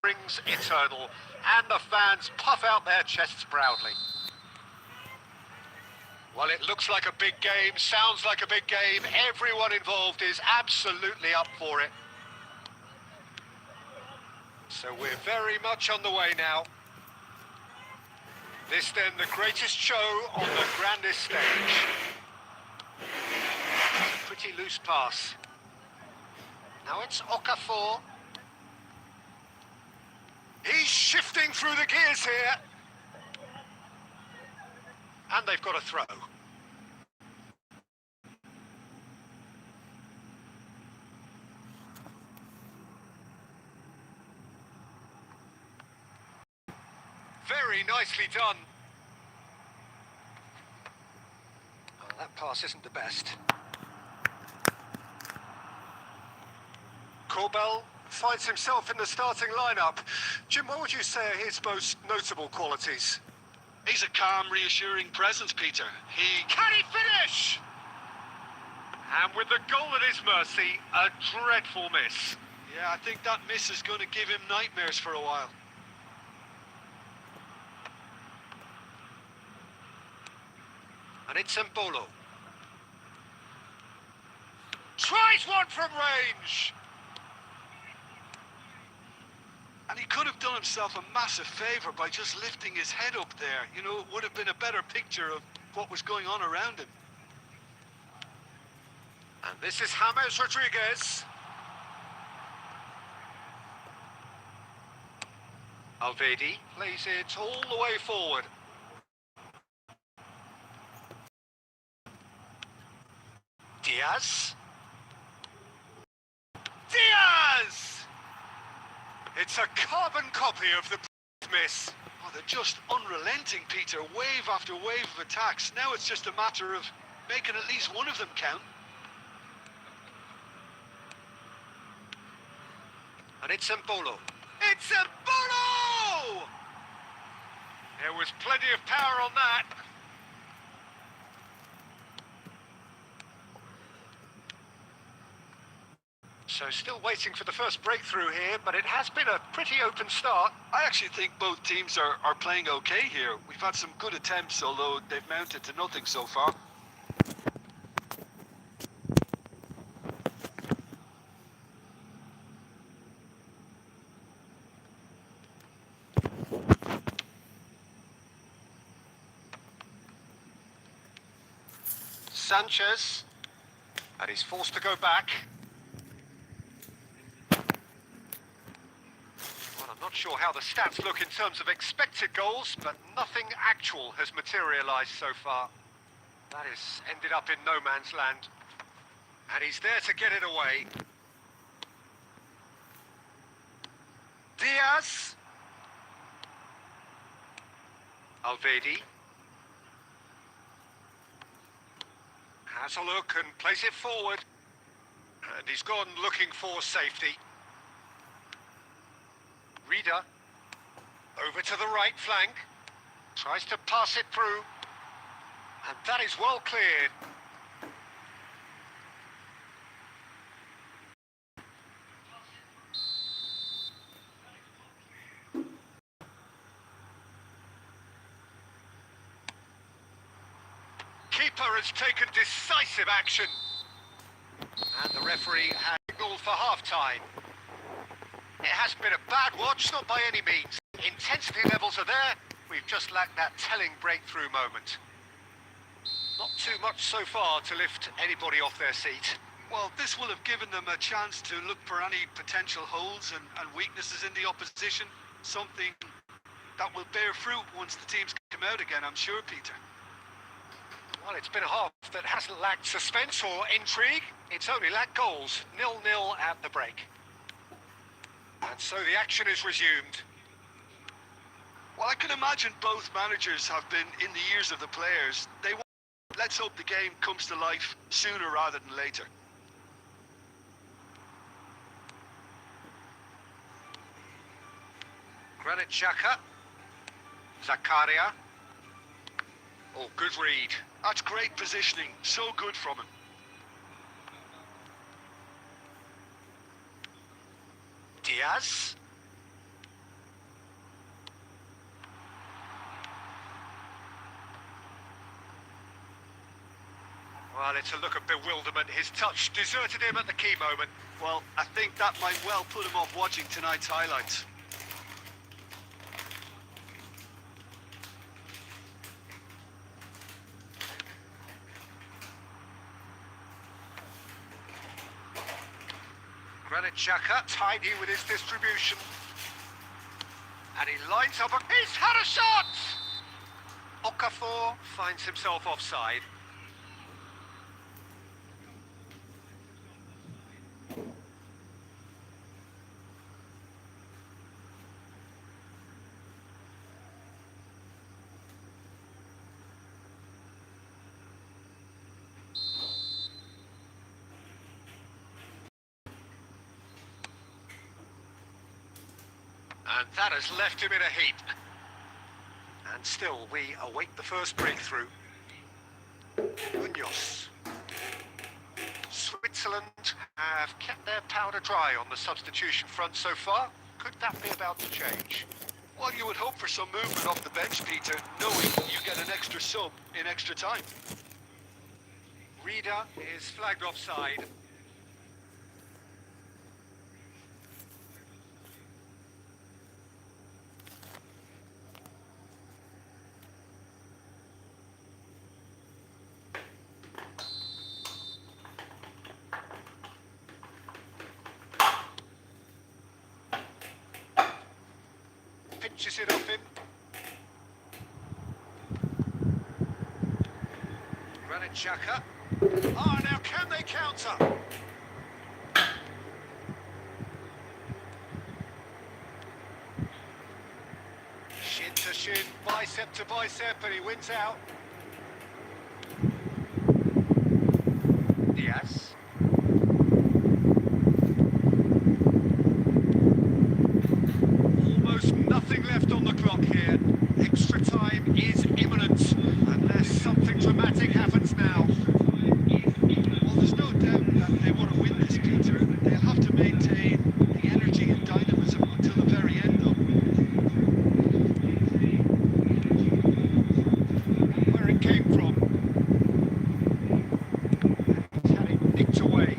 rings eternal, and the fans puff out their chests proudly. Well, it looks like a big game, sounds like a big game. Everyone involved is absolutely up for it. So we're very much on the way now. This then the greatest show on the grandest stage. Pretty loose pass. Now it's Okafor. He's shifting through the gears here. And they've got a throw. Very nicely done. Oh, that pass isn't the best. Corbell finds himself in the starting lineup. Jim, what would you say are his most notable qualities? He's a calm, reassuring presence, Peter. Can he finish? And with the goal at his mercy, a dreadful miss. Yeah, I think that miss is going to give him nightmares for a while. And it's Mbolo. Tries one from range. And he could have done himself a massive favour by just lifting his head up there. You know, it would have been a better picture of what was going on around him. And this is James Rodriguez. Alvedi plays it all the way forward. Diaz. Diaz! It's a carbon copy of the miss. Oh, they're just unrelenting, Peter. Wave after wave of attacks. Now it's just a matter of making at least one of them count. And it's Mbolo. It's Mbolo! There was plenty of power on that. So still waiting for the first breakthrough here, but it has been a pretty open start. I actually think both teams are playing okay here. We've had some good attempts, although they've mounted to nothing so far. Sanchez, and he's forced to go back. I'm not sure how the stats look in terms of expected goals, but nothing actual has materialised so far. That has ended up in no man's land. And he's there to get it away. Diaz. Alvedi. Has a look and plays it forward. And he's gone looking for safety. Reader, over to the right flank, tries to pass it through, and that is well cleared. Keeper has taken decisive action, and the referee has signalled for half-time. It has been a bad watch, not by any means. Intensity levels are there. We've just lacked that telling breakthrough moment. Not too much so far to lift anybody off their seat. Well, this will have given them a chance to look for any potential holes and weaknesses in the opposition. Something that will bear fruit once the teams come out again, I'm sure, Peter. Well, it's been a half that hasn't lacked suspense or intrigue. It's only lacked goals. 0-0 at the break. And so the action is resumed. Well, I can imagine both managers have been in the ears of the players. Let's hope the game comes to life sooner rather than later. Granit Xhaka. Zakaria. Oh, good read. That's great positioning. So good from him. Diaz. Well, it's a look of bewilderment. His touch deserted him at the key moment. Well, I think that might well put him off watching tonight's highlights. Granit Xhaka, tidy with his distribution. And he lines up, he's had a shot! Okafor finds himself offside. And that has left him in a heap. And still, we await the first breakthrough. Munoz. Switzerland have kept their powder dry on the substitution front so far. Could that be about to change? Well, you would hope for some movement off the bench, Peter, knowing you get an extra sub in extra time. Reader is flagged offside. Pinches it off him. Granit Xhaka. Oh, now can they counter? Shin to shin, bicep to bicep, and he wins out. Diaz. Almost nothing left on the clock here. Extra time is imminent, unless something dramatic happens now. Well, there's no doubt that they want to win this, Peter. They'll have to maintain the energy and dynamism until the very end, though. Where it came from. He's had it nicked away.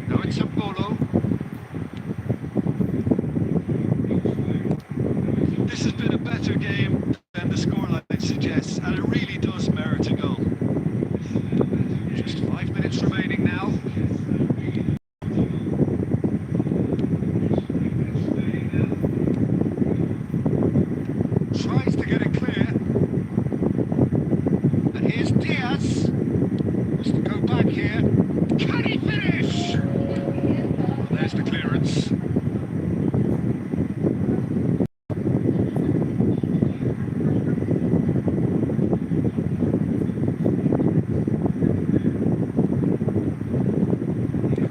Now it's a Bolo. This has been a better game than the scoreline suggests, and it really does merit a goal. Just 5 minutes remaining now. Tries to get it clear. And here's Diaz. Wants to go back here. Can he finish? Well, there's the clearance.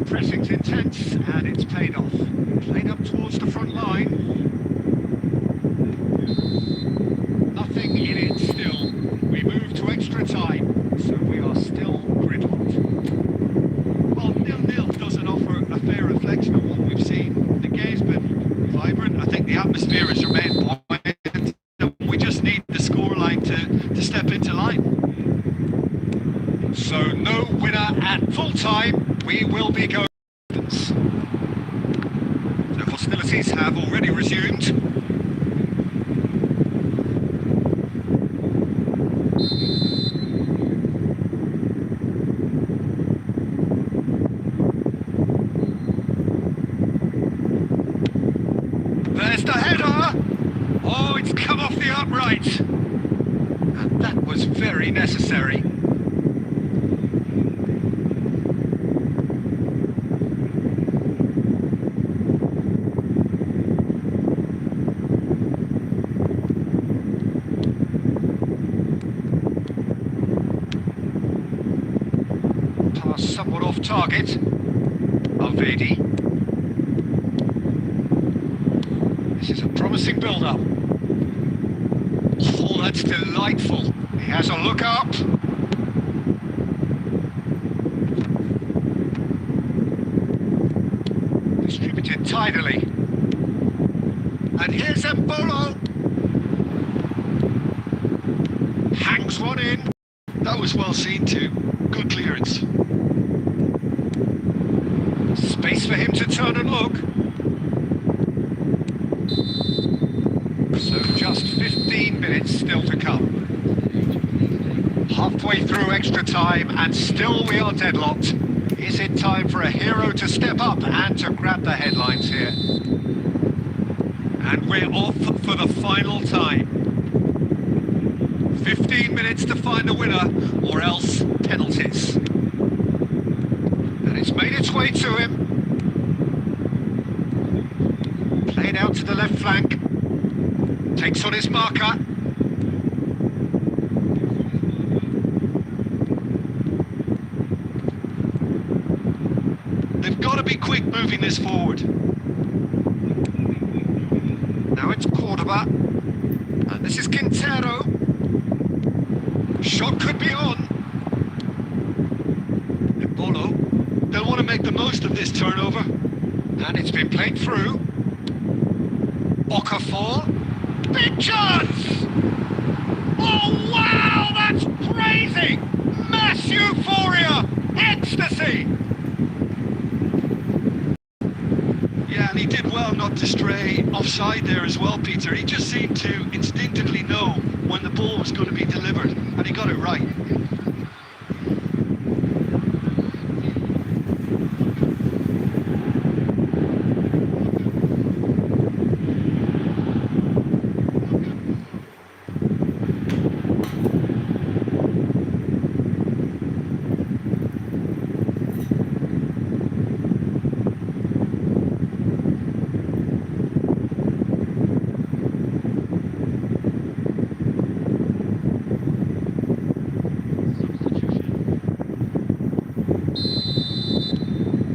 Pressing's intense, and it's paid off. Played up towards the front line. Nothing in it still. We move to extra time, so we are still gridlocked. Well, 0-0 doesn't offer a fair reflection of what we've seen. The game's been vibrant. I think the atmosphere has remained buoyant. We just need the scoreline to step into line. So no winner at full time. We will be going. The hostilities have already resumed. There's the header! Oh, it's come off the upright. And that was very necessary. Somewhat off target. Alvedi. This is a promising build-up. Oh, that's delightful. He has a look up. Distributed tidily. And here's Embolo. Hangs one in. That was well seen too. good clearance. Space for him to turn and look. So just 15 minutes still to come. Halfway through extra time and still we are deadlocked. Is it time for a hero to step up and to grab the headlines here? And we're off for the final time. 15 minutes to find the winner, or else penalties. And it's made its way to him. Played out to the left flank. Takes on his marker. They've got to be quick moving this forward. Now it's Cordoba. And this is Quintero. Shot could be on. Bolo, they'll want to make the most of this turnover. And it's been played through. Okafor. Big chance! Oh wow, that's crazy! Mass euphoria! Ecstasy! Yeah, and he did well not to stray offside there as well, Peter. He just seemed to instinctively know when the ball was going to be delivered, and he got it right.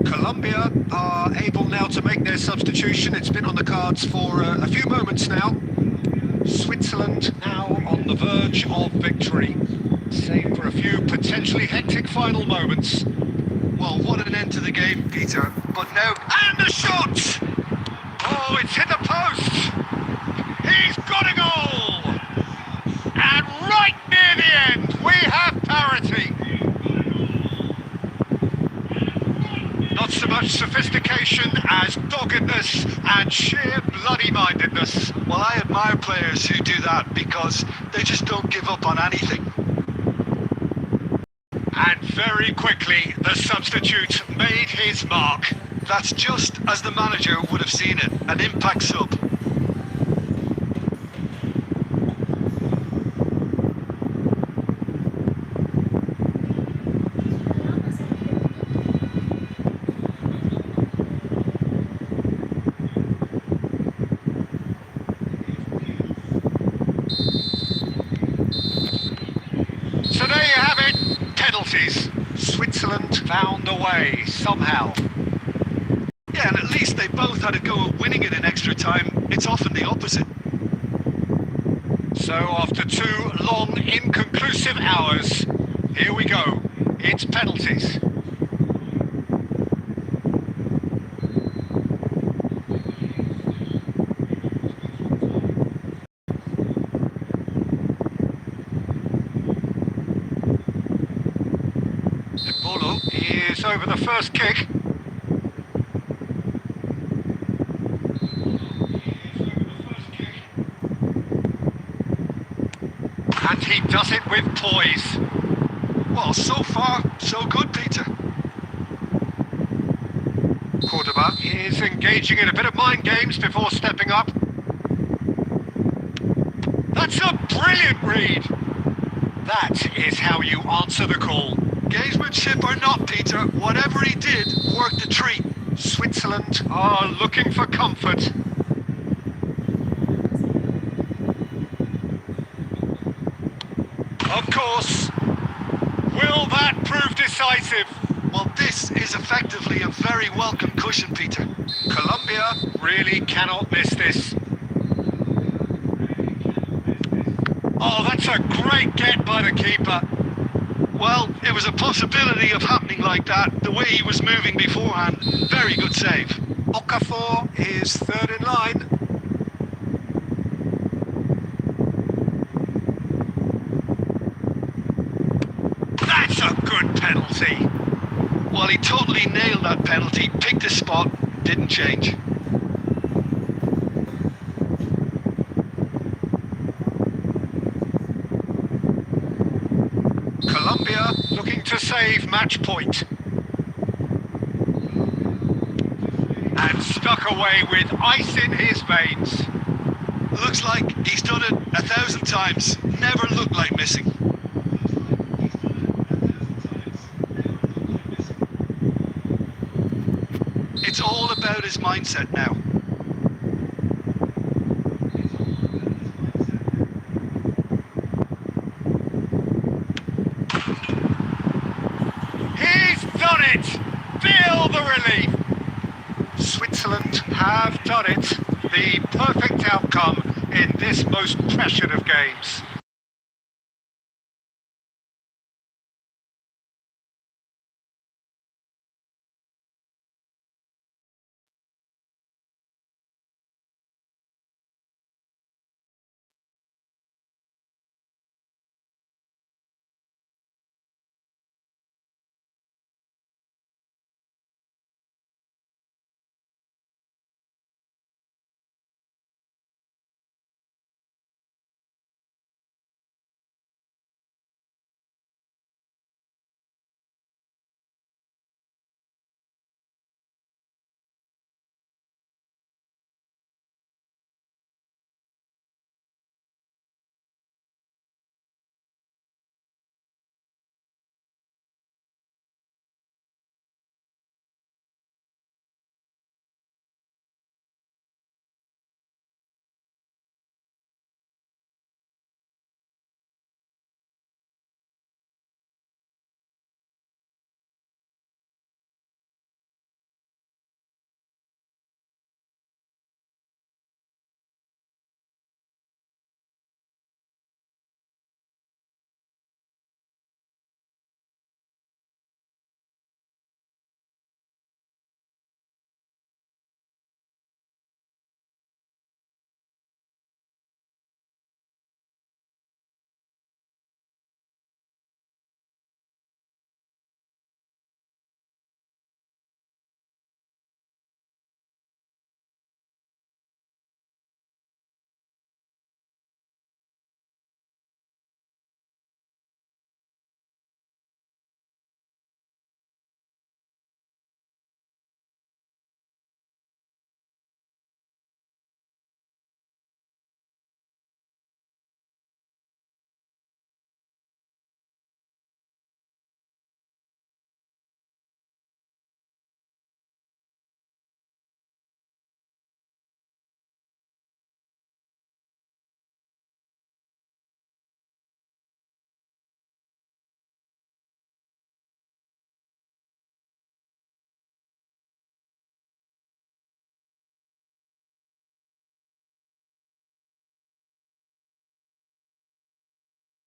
Colombia are able now to make their substitution. It's been on the cards for a few moments now. Switzerland now on the verge of victory, save for a few potentially hectic final moments. Well, what an end to the game, Peter. But now... And the shot! Oh, it's hit the post! He's got a goal! And right near the end, we have parity! Not so much sophistication as doggedness and sheer bloody-mindedness. Well, I admire players who do that because they just don't give up on anything. And very quickly, the substitute made his mark. That's just as the manager would have seen it, an impact sub. So there you have it, penalties. Switzerland found a way, somehow. Yeah, and at least they both had a go at winning it in extra time. It's often the opposite. So after 2 long, inconclusive hours, here we go. It's penalties. Bolo is over the first kick. And he does it with poise. Well, so far, so good, Peter. Cordoba is engaging in a bit of mind games before stepping up. That's a brilliant read. That is how you answer the call. Gamesmanship or not, Peter, whatever he did worked a treat. Switzerland are looking for comfort. Of course. Will that prove decisive? Well, this is effectively a very welcome cushion, Peter. Colombia really cannot miss this. Oh, that's a great get by the keeper. Well, it was a possibility of happening like that, the way he was moving beforehand. Very good save. Okafor is third in line. That's a good penalty. Well, he totally nailed that penalty, picked his spot, didn't change. Colombia looking to save match point. And stuck away with ice in his veins. Looks like he's done it 1,000 times. Never looked like missing. It's all about his mindset now. He's done it! Feel the relief! Switzerland have done it. The perfect outcome in this most pressured of games.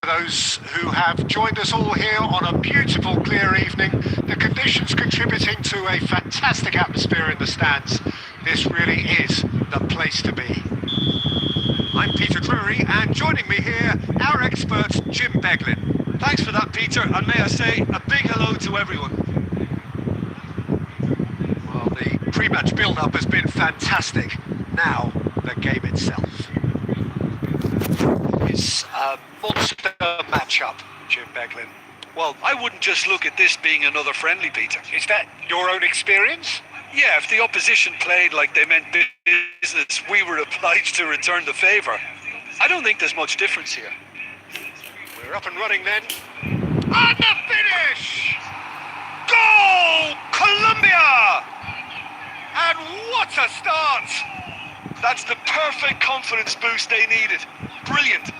Those who have joined us all here on a beautiful clear evening, the conditions contributing to a fantastic atmosphere in the stands. This really is the place to be. I'm Peter Drury, and joining me here, our expert Jim Beglin. Thanks for that, Peter, and may I say a big hello to everyone. Well, the pre-match build-up has been fantastic. Now, the game itself. It's a monster matchup, Jim Beglin. Well, I wouldn't just look at this being another friendly, Peter. Is that your own experience? Yeah, if the opposition played like they meant business, we were obliged to return the favour. I don't think there's much difference here. We're up and running then. And the finish! Goal! Colombia! And what a start! That's the perfect confidence boost they needed. Brilliant.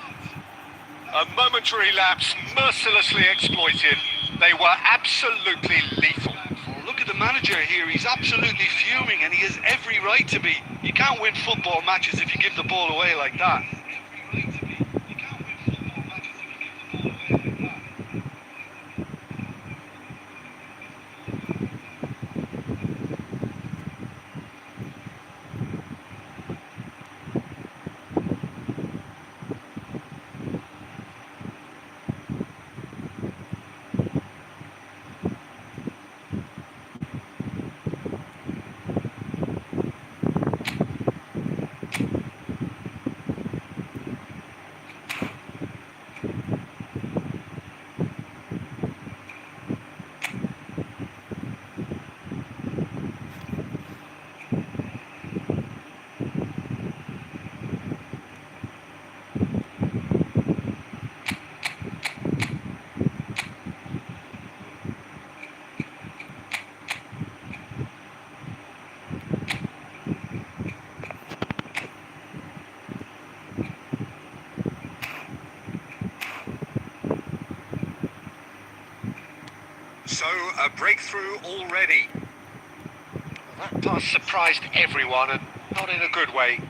A momentary lapse mercilessly exploited. They were absolutely lethal. Well, look at the manager here. He's absolutely fuming, and he has every right to be. You can't win football matches if you give the ball away like that. So, a breakthrough already. Well, that pass surprised everyone, and not in a good way.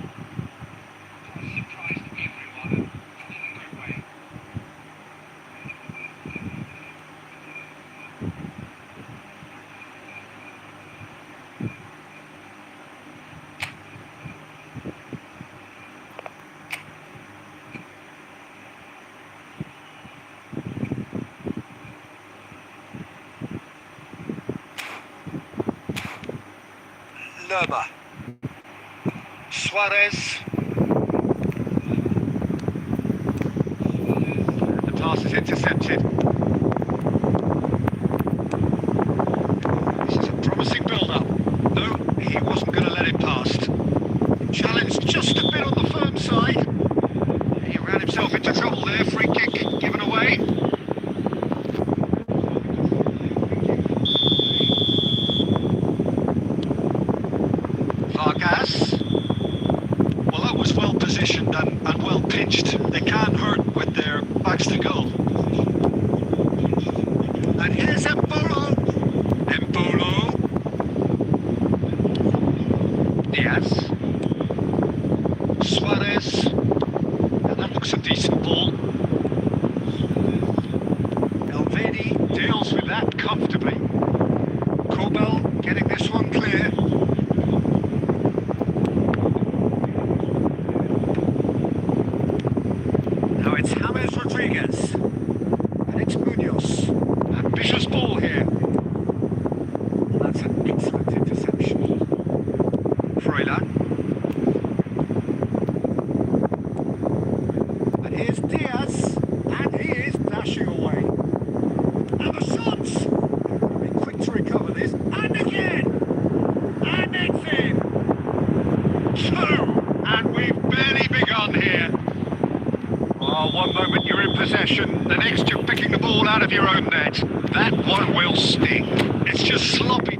Lerma. Suarez. The pass is intercepted. This is a promising build-up. No, he wasn't going to let it past. Challenged just a bit on the firm side. He ran himself into trouble there. Free kick given away. Vargas. Well, that was well positioned and well pitched. They can't hurt with their backs to goal. And here's Embolo. Embolo. Diaz. Suarez. And that looks a decent ball. Elvedi deals with that comfortably. Kobel getting this one clear. Now it's James Rodriguez. And it's Munoz. Ambitious ball here. Well, that's an excellent interception. Froilan. And here's Diaz. And he is dashing away. And the shots! Be quick to recover this. And again! And it's in! Two! And we've barely begun here. Oh, one moment you're in possession, the next you're picking the ball out of your own net. That one will sting. It's just sloppy.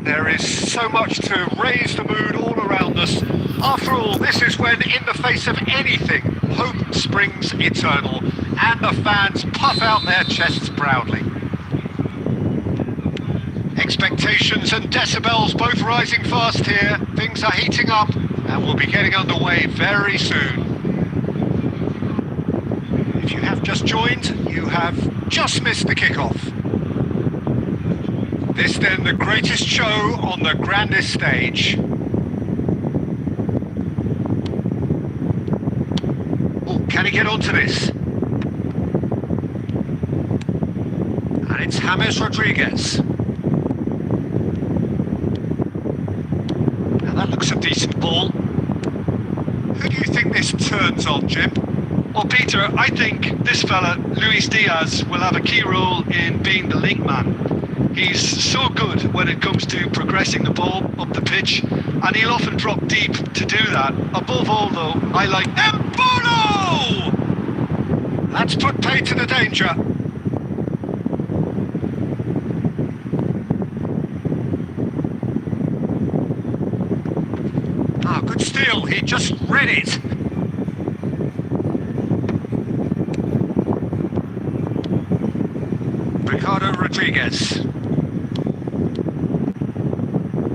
There is so much to raise the mood all around us. After all, this is when, in the face of anything, hope springs eternal, and the fans puff out their chests proudly. Expectations and decibels both rising fast here. Things are heating up, and we'll be getting underway very soon. If you have just joined, you have just missed the kickoff. This then the greatest show on the grandest stage. Oh, can he get onto this? And it's James Rodriguez. Now that looks a decent ball. Who do you think this turns on, Jim? Well, Peter, I think this fella, Luis Diaz, will have a key role in being the link man. He's so good when it comes to progressing the ball up the pitch, and he'll often drop deep to do that. Above all, though, I like Embolo! That's put pay to the danger. Ah, good steal. He just read it. Ricardo Rodriguez.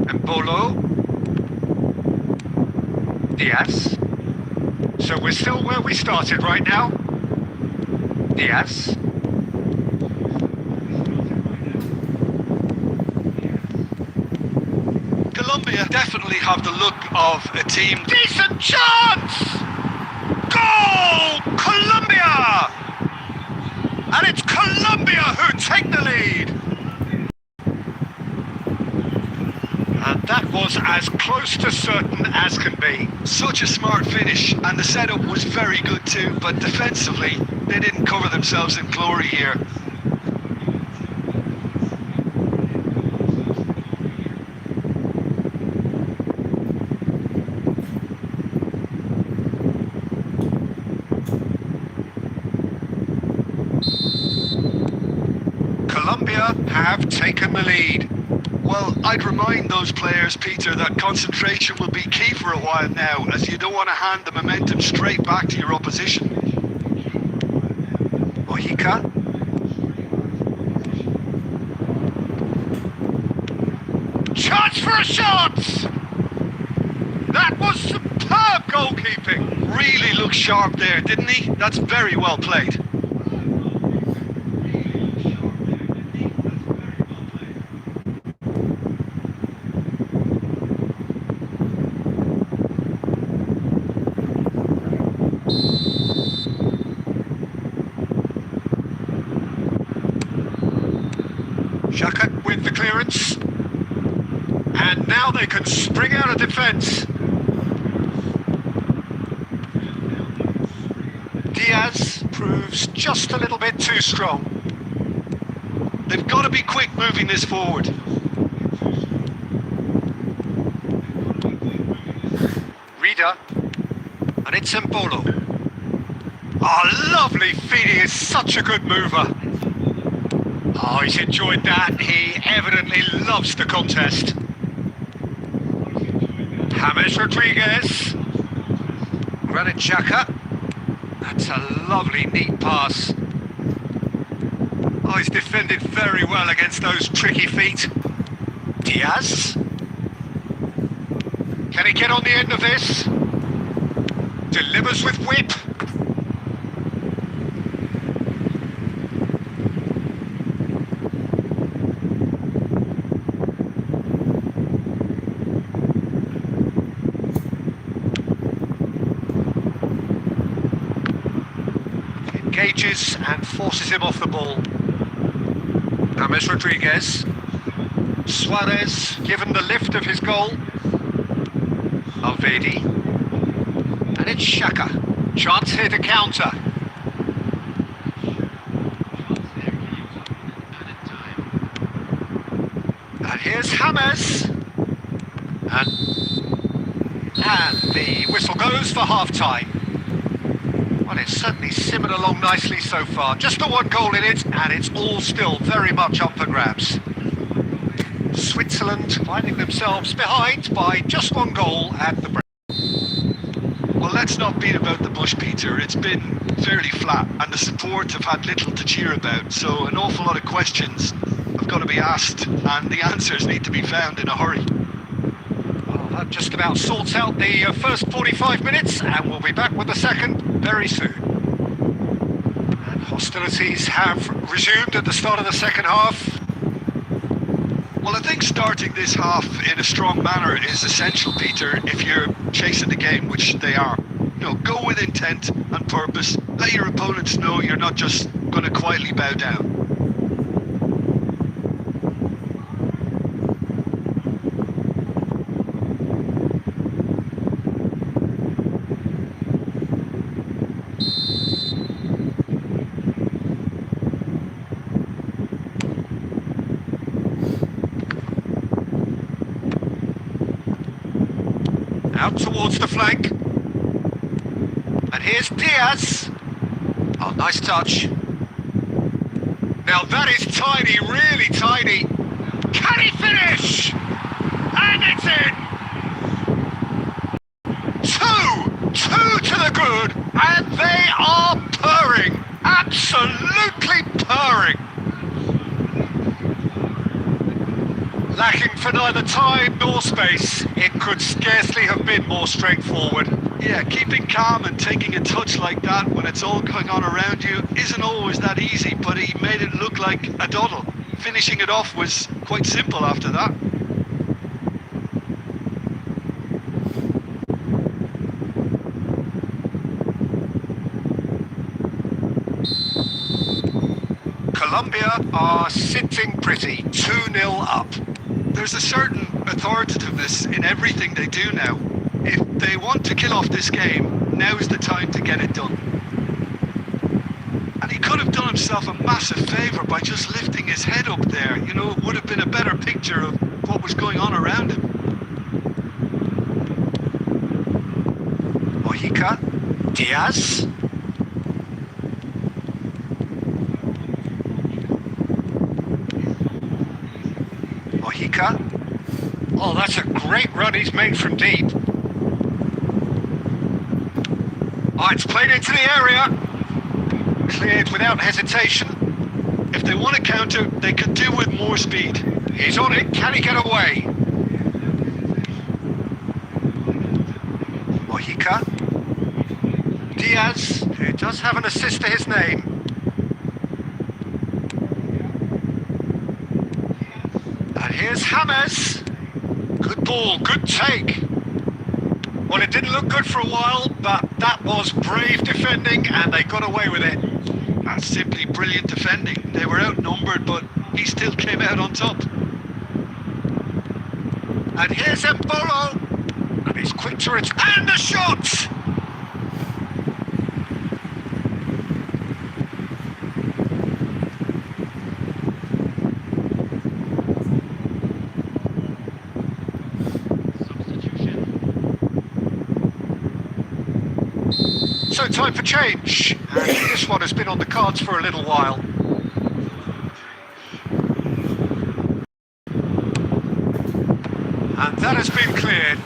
Embolo. Diaz. So we're still where we started right now. Diaz. Colombia definitely have the look of a team. Decent chance! Goal! Colombia! And it's Colombia who take the lead. And that was as close to certain as can be. Such a smart finish, and the setup was very good too, but defensively, they didn't cover themselves in glory here. Colombia have taken the lead. Well, I'd remind those players, Peter, that concentration will be key for a while now, as you don't want to hand the momentum straight back to your opposition. Mojica. Chance for a shot! That was superb goalkeeping. Really looked sharp there, didn't he? That's very well played. Shaka with the clearance. And now they can spring out of defence. Diaz proves just a little bit too strong. They've got to be quick moving this forward. Rida. And it's Embolo. Oh, lovely feet. He is such a good mover. Oh, he's enjoyed that. He evidently loves the contest. James Rodriguez. Granit Xhaka. That's a lovely, neat pass. Oh, he's defended very well against those tricky feet. Diaz. Can he get on the end of this? Delivers with whip. Engages and forces him off the ball. James Rodriguez. Suarez given the lift of his goal. Alvedi. And it's Xhaka. Chance here to counter. And here's James. And the whistle goes for half-time. Well, it's certainly simmered along nicely so far. Just the one goal in it, and it's all still very much up for grabs. Switzerland finding themselves behind by just one goal at the break. Well, let's not beat about the bush, Peter. It's been fairly flat, and the support have had little to cheer about, so an awful lot of questions have got to be asked, and the answers need to be found in a hurry. Well, that just about sorts out the first 45 minutes, and we'll be back with the second very soon. And hostilities have resumed at the start of the second half. Well, I think starting this half in a strong manner is essential, Peter, if you're chasing the game, which they are. You know, go with intent and purpose. Let your opponents know you're not just going to quietly bow down. Out towards the flank. And here's Diaz. Oh, nice touch. Now that is tiny, really tiny. Can he finish? And it's in! Two to the good, and they are purring. Absolutely purring. Lacking for neither time nor space, it could scarcely have been more straightforward. Yeah, keeping calm and taking a touch like that when it's all going on around you isn't always that easy, but he made it look like a doddle. Finishing it off was quite simple after that. Colombia are sitting pretty, 2-0 up. There's a certain authoritativeness in everything they do now. If they want to kill off this game, now's the time to get it done. And he could have done himself a massive favour by just lifting his head up there. You know, it would have been a better picture of what was going on around him. Mojica, Diaz. Mojica. Oh, that's a great run he's made from deep. Oh, it's played into the area. Cleared without hesitation. If they want to counter, they could do with more speed. He's on it. Can he get away? Mojica. Diaz, who does have an assist to his name. And here's James. Good ball, good take. Well, it didn't look good for a while, but that was brave defending and they got away with it. That's simply brilliant defending. They were outnumbered, but he still came out on top. And here's Embolo. And he's quick to return. And the shot! So time for change. And this one has been on the cards for a little while. And that has been cleared.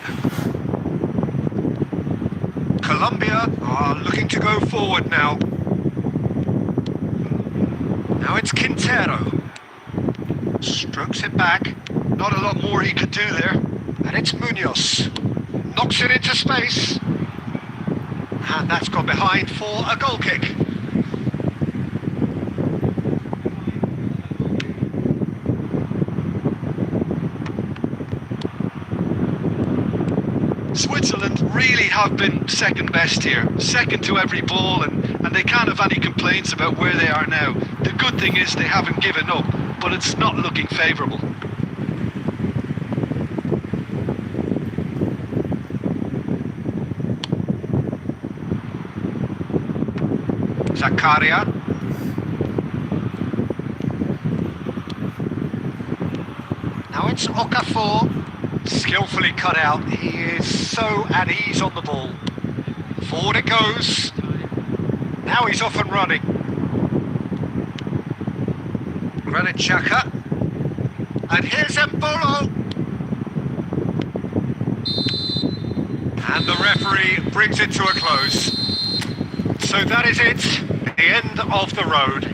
Colombia are looking to go forward now. Now it's Quintero. Strokes it back. Not a lot more he could do there. And it's Munoz. Knocks it into space. And that's gone behind for a goal kick. Switzerland really have been second best here. Second to every ball, and they can't have any complaints about where they are now. The good thing is they haven't given up, but it's not looking favourable. Zakaria. Now it's Okafor. Skillfully cut out. He is so at ease on the ball. Forward it goes. Now he's off and running. Granit Xhaka. And here's Embolo. And the referee brings it to a close. So that is it, the end of the road.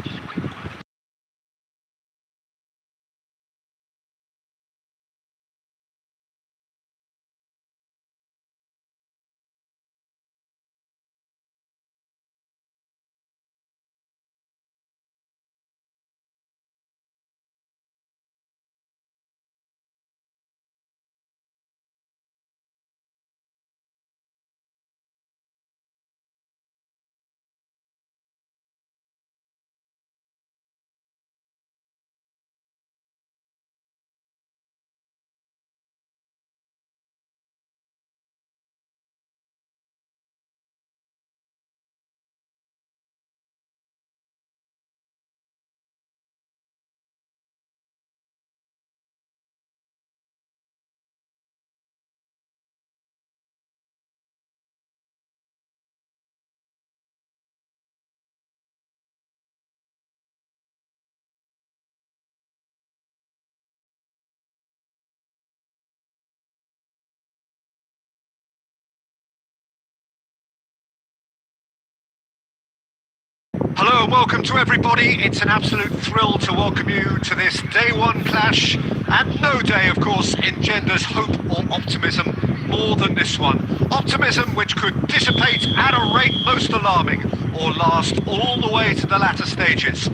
Hello and welcome to everybody. It's an absolute thrill to welcome you to this day one clash, and no day of course engenders hope or optimism more than this one. Optimism which could dissipate at a rate most alarming or last all the way to the latter stages.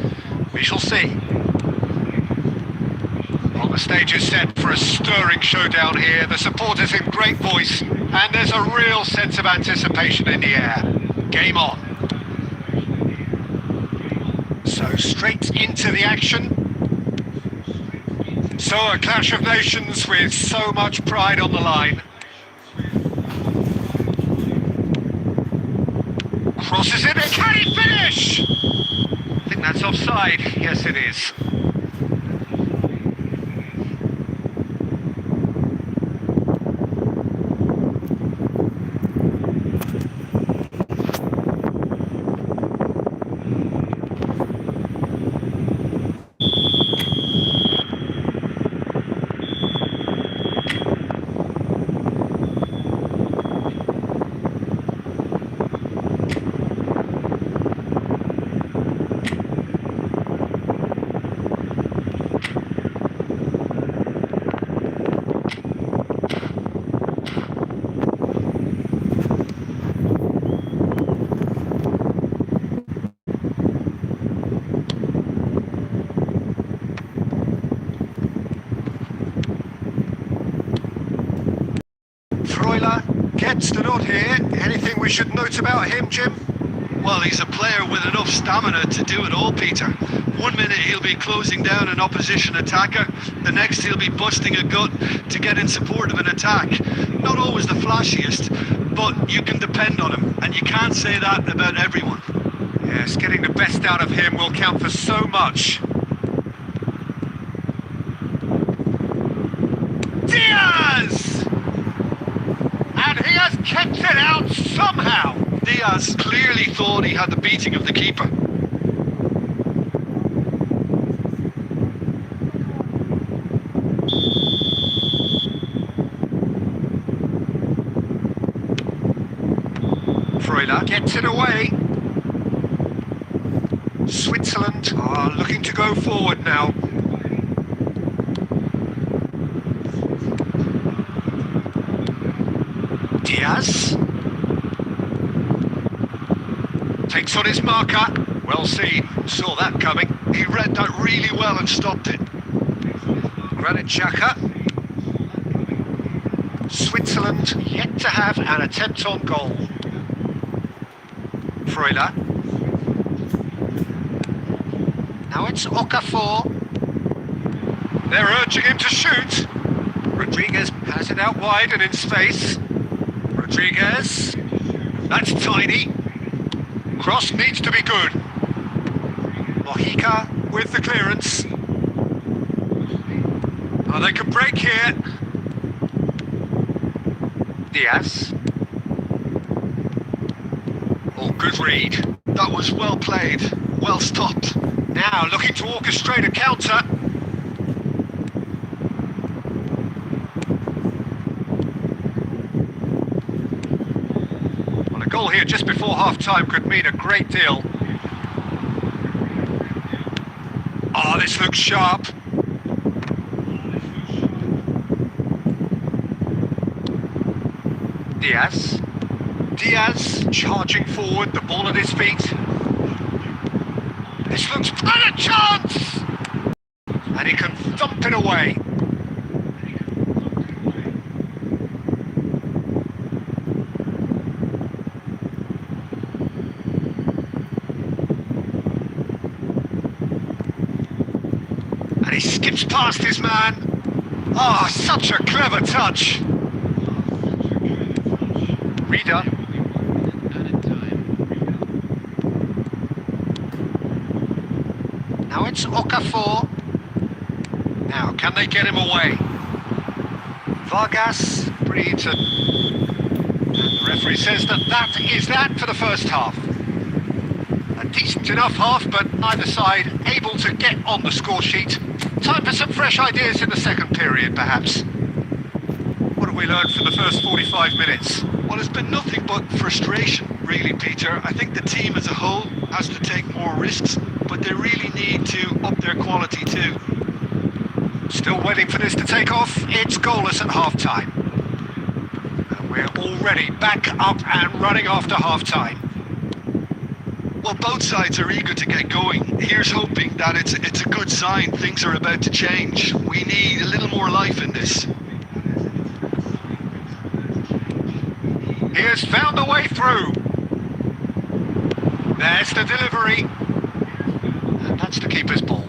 We shall see. Well, the stage is set for a stirring showdown here. The supporters in great voice and there's a real sense of anticipation in the air. Game on. So straight into the action. So a clash of nations with so much pride on the line. Crosses it, and can he finish? I think that's offside. Yes, it is. Gets the nod here. Anything we should note about him, Jim? Well, he's a player with enough stamina to do it all, Peter. 1 minute he'll be closing down an opposition attacker, the next he'll be busting a gut to get in support of an attack. Not always the flashiest, but you can depend on him, and you can't say that about everyone. Yes, getting the best out of him will count for so much. Diaz! And he has kept it out somehow! Diaz clearly thought he had the beating of the keeper. Freuler gets it away. Switzerland are looking to go forward now. Diaz takes on his marker. Well seen, saw that coming. He read that really well and stopped it. Granit Xhaka. Switzerland yet to have an attempt on goal. Freuler. Now it's Okafor. They're urging him to shoot. Rodriguez has it out wide and in space. Rodriguez. That's tidy. Cross needs to be good. Mojica with the clearance. Oh, they can break here. Diaz. Oh, good read. That was well played, well stopped. Now looking to orchestrate a counter. Well, a goal here just before half-time could mean a great deal. Ah, this looks sharp. Diaz. Diaz charging forward, the ball at his feet. This looks and a chance! And he can thump it away. And he skips past his man. Ah, such a clever touch. Redone. Now it's Okafor. Now, can they get him away? Vargas breathes and the referee says that is that for the first half. A decent enough half, but neither side able to get on the score sheet. Time for some fresh ideas in the second period, perhaps. What have we learned from the first 45 minutes? Well, it's been nothing but frustration, really, Peter. I think the team as a whole has to take more risks, but they really need to up their quality too. Still waiting for this to take off. It's goalless at half-time. And we're already back up and running after half-time. Well, both sides are eager to get going. Here's hoping that it's a good sign. Things are about to change. We need a little more life in this. He has found a way through. There's the delivery. And that's the keeper's ball.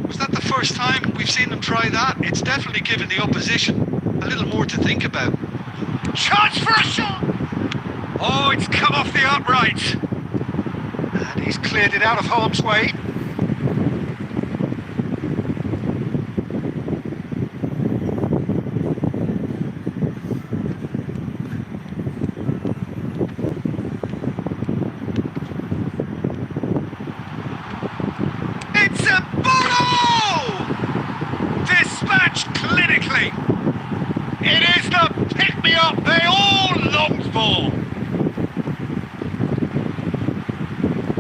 Was that the first time we've seen them try that? It's definitely given the opposition a little more to think about. Chance for a shot! Oh, it's come off the upright. And he's cleared it out of harm's way. It's a ball! Dispatched clinically. It is the pick-me-up they all longed for.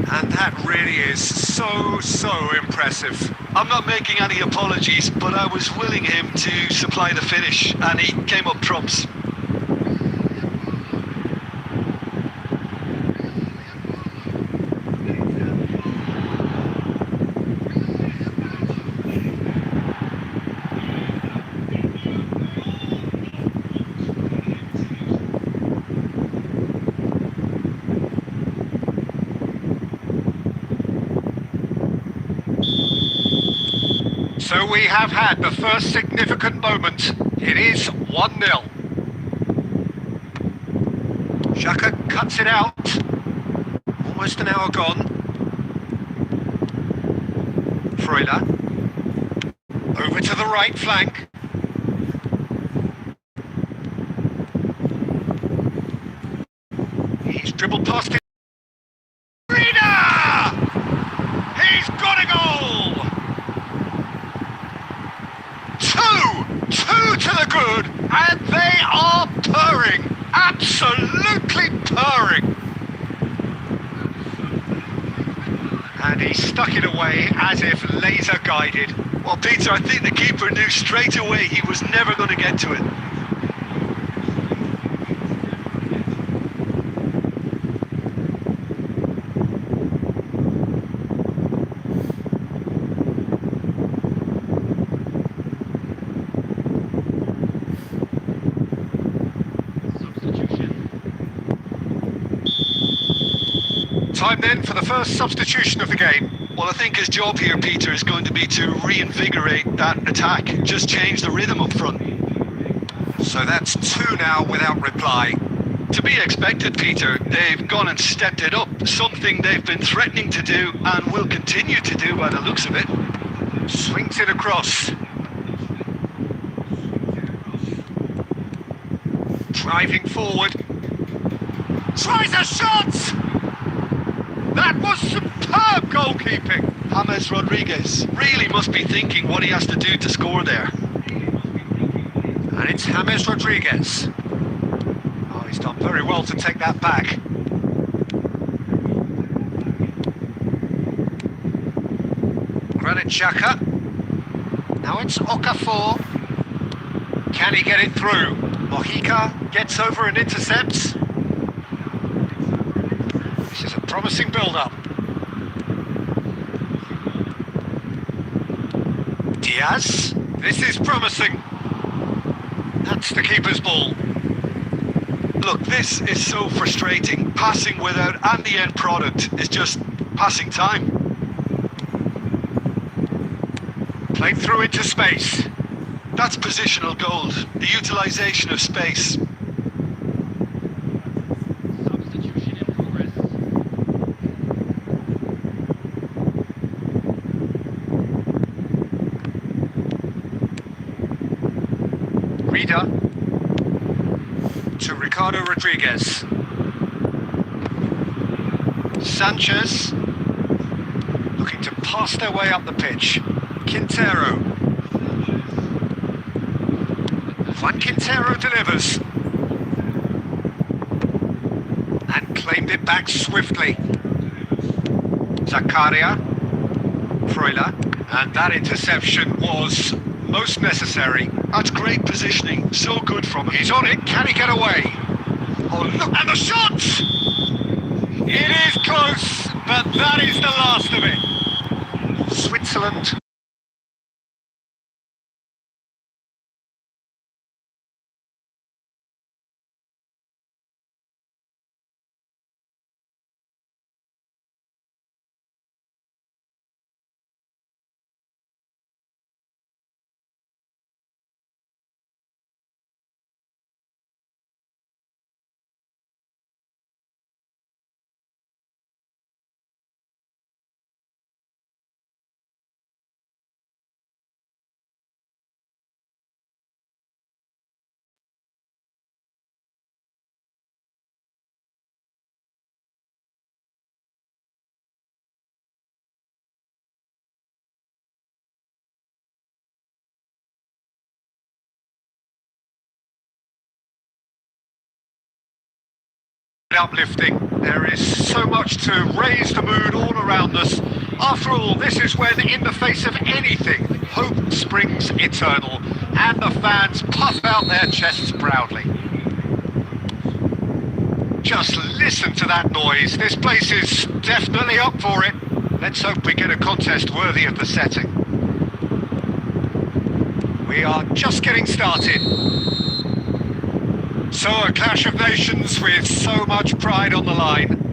And that really is so impressive. I'm not making any apologies, but I was willing him to supply the finish, and he came up trumps. So we have had the first significant moment. It is 1-0. Xhaka cuts it out. Almost an hour gone. Freuler. Over to the right flank. He's dribbled past it. He's got a goal! Two to the good, and they are purring, absolutely purring. And he stuck it away as if laser guided. Well, Peter, I think the keeper knew straight away he was never going to get to it. Time then for the first substitution of the game. Well, I think his job here, Peter, is going to be to reinvigorate that attack. Just change the rhythm up front. So that's two now without reply. To be expected, Peter. They've gone and stepped it up. Something they've been threatening to do and will continue to do by the looks of it. Swings it across. Driving forward. Tries a shot! That was superb goalkeeping. James Rodriguez really must be thinking what he has to do to score there. And it's James Rodriguez. Oh, he's done very well to take that back. Granit Xhaka. Now it's Okafor. Can he get it through? Mojica gets over and intercepts. This is a promising build-up. Diaz. This is promising. That's the keeper's ball. Look, this is so frustrating. Passing without, and the end product is just passing time. Played through into space. That's positional gold. The utilisation of space. Substitution in progress. Rida to Ricardo Rodriguez. Sanchez looking to pass their way up the pitch. Quintero. Juan Quintero delivers. And claimed it back swiftly. Zakaria, Freuler, and that interception was most necessary. That's great positioning, so good from him. He's on it, can he get away? Oh look, and the shot! It is close, but that is the last of it. Switzerland. Uplifting. There is so much to raise the mood all around us. After all, this is when, in the face of anything, hope springs eternal, and the fans puff out their chests proudly. Just listen to that noise. This place is definitely up for it. Let's hope we get a contest worthy of the setting. We are just getting started. So a clash of nations with so much pride on the line.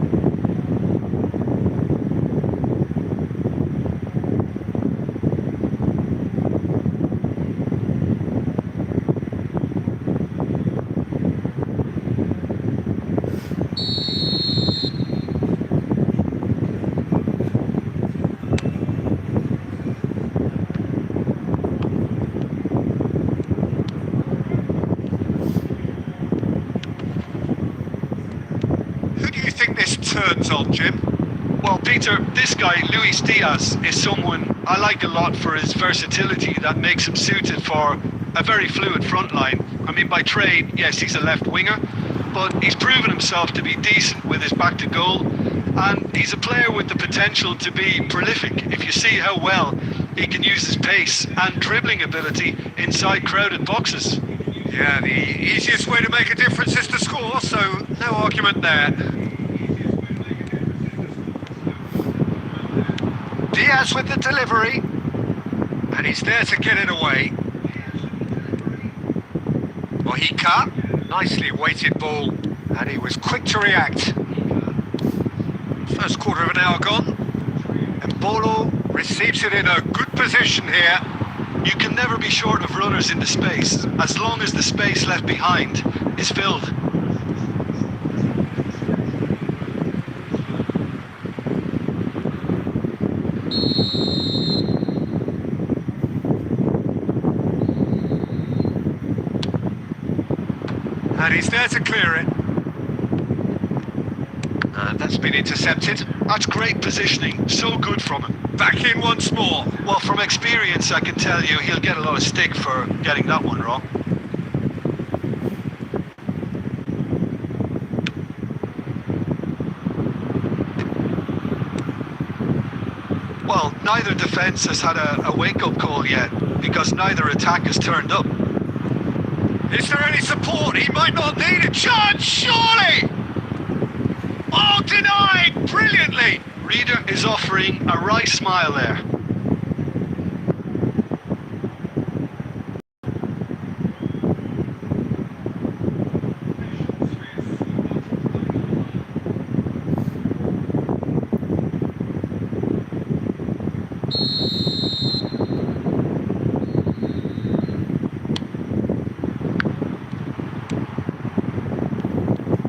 Turns on, Jim. Well, Peter, this guy, Luis Diaz, is someone I like a lot for his versatility that makes him suited for a very fluid front line. I mean, by trade, yes, he's a left winger, but he's proven himself to be decent with his back to goal, and he's a player with the potential to be prolific if you see how well he can use his pace and dribbling ability inside crowded boxes. Yeah, the easiest way to make a difference is to score, so no argument there. Diaz with the delivery, and he's there to get it away. Well, he cut, nicely weighted ball, and he was quick to react. First quarter of an hour gone, and Bolo receives it in a good position here. You can never be short of runners into space, as long as the space left behind is filled. And he's there to clear it. And that's been intercepted. That's great positioning, so good from him. Back in once more. Well, from experience, I can tell you he'll get a lot of stick for getting that one wrong. Well, neither defence has had a wake-up call yet, because neither attack has turned up. Is there any support? He might not need it. Chance, surely! Oh, denied! Brilliantly! Reader is offering a wry smile there.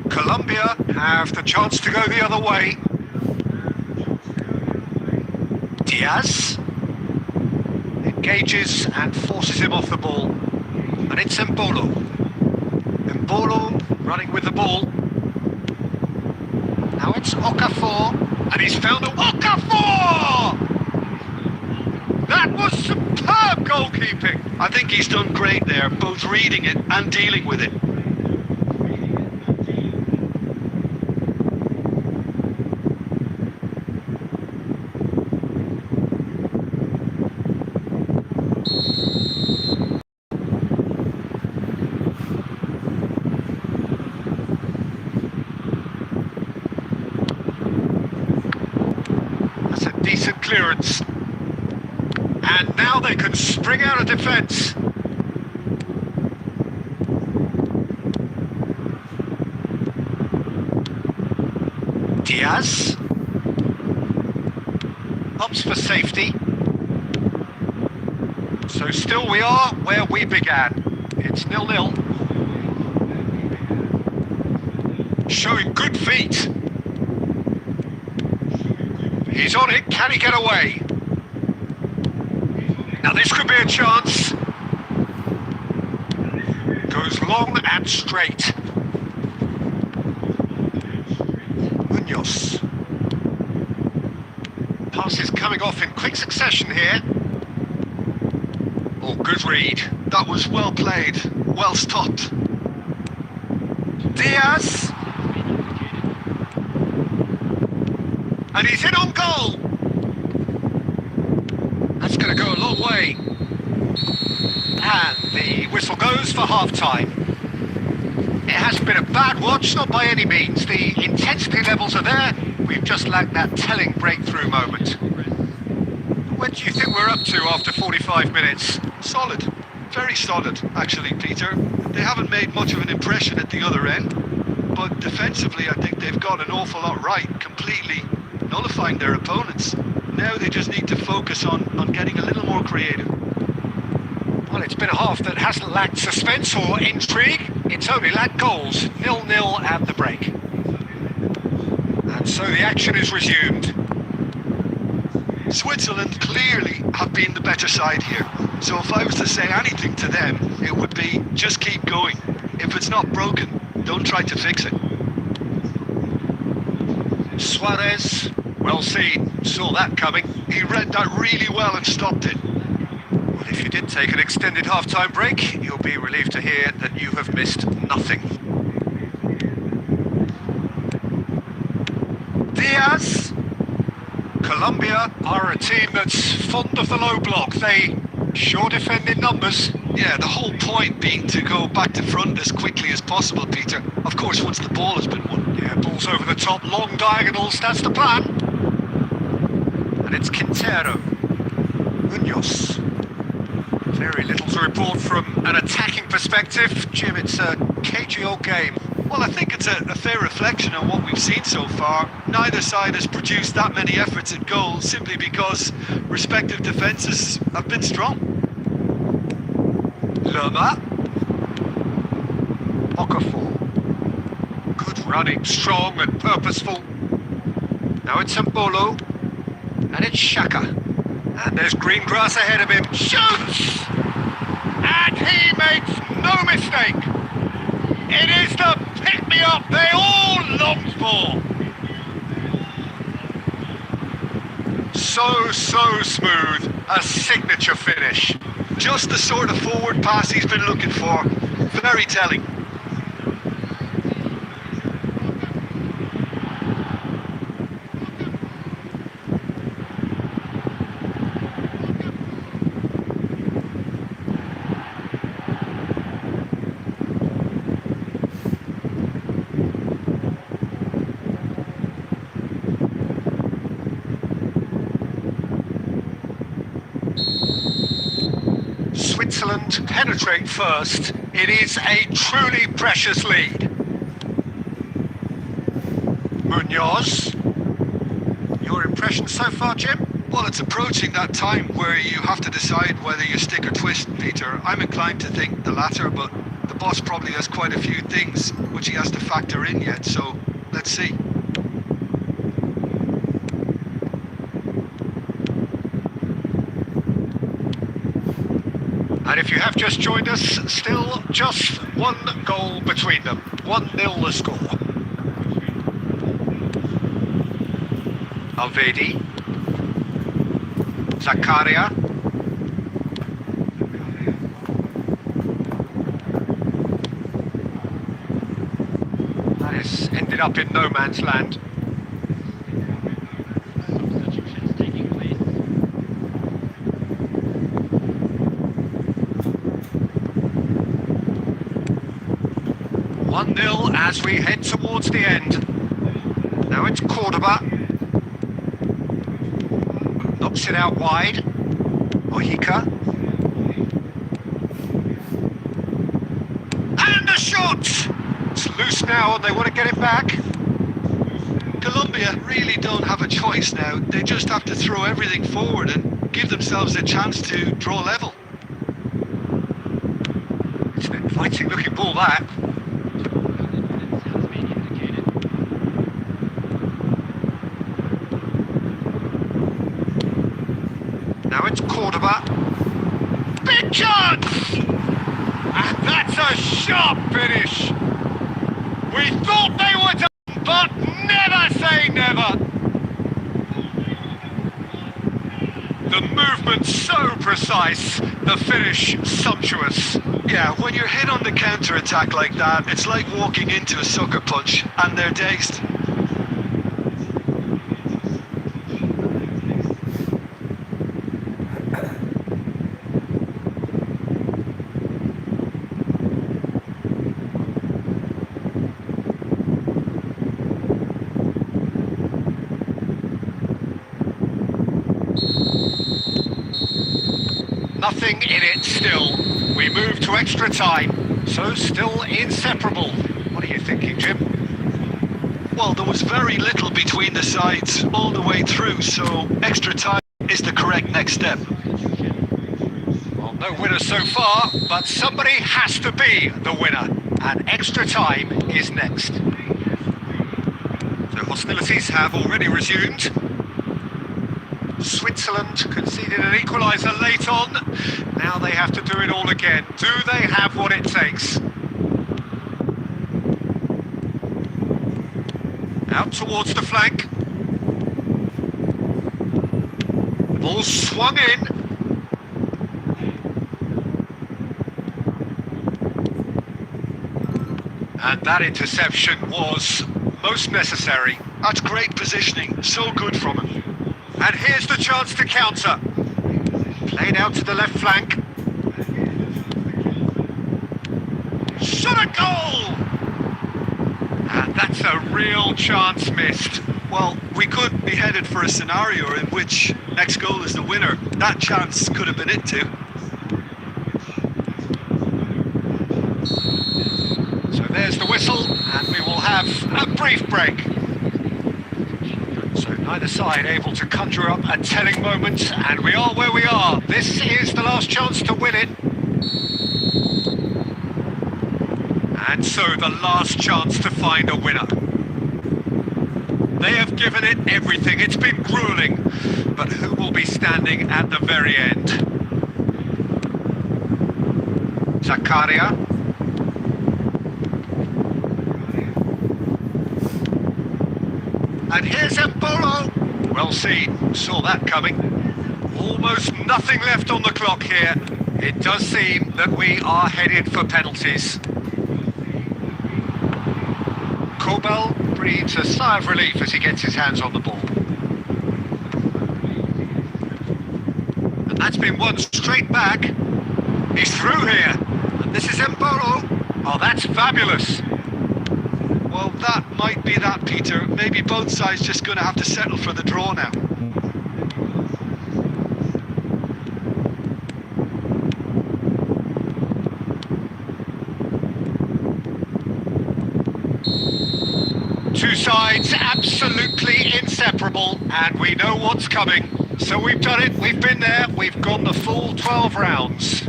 Colombia have the chance to go the other way. Diaz engages and forces him off the ball. And it's Mbolo. Mbolo running with the ball. Now it's Okafor. And he's found a Okafor! That was superb goalkeeping. I think he's done great there, both reading it and dealing with it. clearance. And now they can spring out of defence. Diaz. Opts for safety. So still we are where we began. It's 0-0. Showing good feet. He's on it, can he get away? Now this could be a chance. Goes long and straight. Munoz. Passes coming off in quick succession here. Oh, good read. That was well played, well stopped. Diaz. And he's in on goal. That's going to go a long way. And the whistle goes for half-time. It hasn't been a bad watch, not by any means. The intensity levels are there. We've just lacked that telling breakthrough moment. What do you think we're up to after 45 minutes? Solid. Very solid, actually, Peter. They haven't made much of an impression at the other end, but defensively I think they've got an awful lot right, completely nullifying their opponents. Now they just need to focus on getting a little more creative. Well, it's been a half that hasn't lacked suspense or intrigue. It's only lacked goals. 0-0 at the break. And so the action is resumed. Switzerland clearly have been the better side here. So if I was to say anything to them, it would be just keep going. If it's not broken, don't try to fix it. Suarez, well seen, saw that coming. He read that really well and stopped it. Well, if you did take an extended half-time break, you'll be relieved to hear that you have missed nothing. Diaz. Colombia are a team that's fond of the low block. They sure defend in numbers. Yeah, the whole point being to go back to front as quickly as possible, Peter. Of course, once the ball has been won. Yeah, balls over the top, long diagonals, that's the plan. And it's Quintero. Munoz. Very little to report from an attacking perspective. Jim, it's a cagey old game. Well, I think it's a fair reflection on what we've seen so far. Neither side has produced that many efforts at goal simply because respective defences have been strong. Lerma. Okafor. Good running, strong and purposeful. Now it's Mbolo. And it's Xhaka. And there's green grass ahead of him. Shoots! And he makes no mistake. It is the pick-me-up they all longed for. So smooth. A signature finish. Just the sort of forward pass he's been looking for. Very telling. Switzerland penetrate first. It is a truly precious lead. Munoz. Your impression so far, Jim? Well, it's approaching that time where you have to decide whether you stick or twist, Peter. I'm inclined to think the latter, but the boss probably has quite a few things which he has to factor in yet, so let's see. And if you have just joined us, still just one goal between them. 1-0 the score. Alvedi. Zakaria. That has ended up in no man's land. Substitutions taking place. 1-0 as we head towards the end. Now it's Cordoba. Not Knocks it out wide. Ohika. And the shot! It's loose now and they want to get it back. Colombia really don't have a choice now. They just have to throw everything forward and give themselves a chance to draw level. It's an inviting looking ball, that. Has been indicated. Now it's Cordoba. Big chance! And that's a sharp finish. We thought they were done, but never say never. The movement so precise, the finish sumptuous. Yeah, when you're hit on the counter-attack like that, it's like walking into a sucker punch, and they're dazed. Nothing in it still. We move to extra time, so still inseparable. What are you thinking, Jim? Well, there was very little between the sides all the way through, so extra time is the correct next step. Well, no winner so far, but somebody has to be the winner, and extra time is next. So hostilities have already resumed. Switzerland conceded an equaliser late on. Now they have to do it all again. Do they have what it takes? Out towards the flank. The ball swung in. And that interception was most necessary. That's great positioning, so good from him. And here's the chance to counter. Played out to the left flank. Shot a goal! And that's a real chance missed. Well, we could be headed for a scenario in which next goal is the winner. That chance could have been it too. So there's the whistle, and we will have a brief break. So neither side able to conjure up a telling moment, and we are where we are. This is the last chance to win it. And so the last chance to find a winner. They have given it everything. It's been grueling. But who will be standing at the very end? Zakaria. And here's Embolo. Well seen, saw that coming. Almost nothing left on the clock here. It does seem that we are headed for penalties. Kobel breathes a sigh of relief as he gets his hands on the ball. And that's been won straight back. He's through here. And this is Embolo. Oh, that's fabulous. Well, that might be that, Peter. Maybe both sides just going to have to settle for the draw now. Two sides absolutely inseparable, and we know what's coming. So we've done it, we've been there, we've gone the full 12 rounds.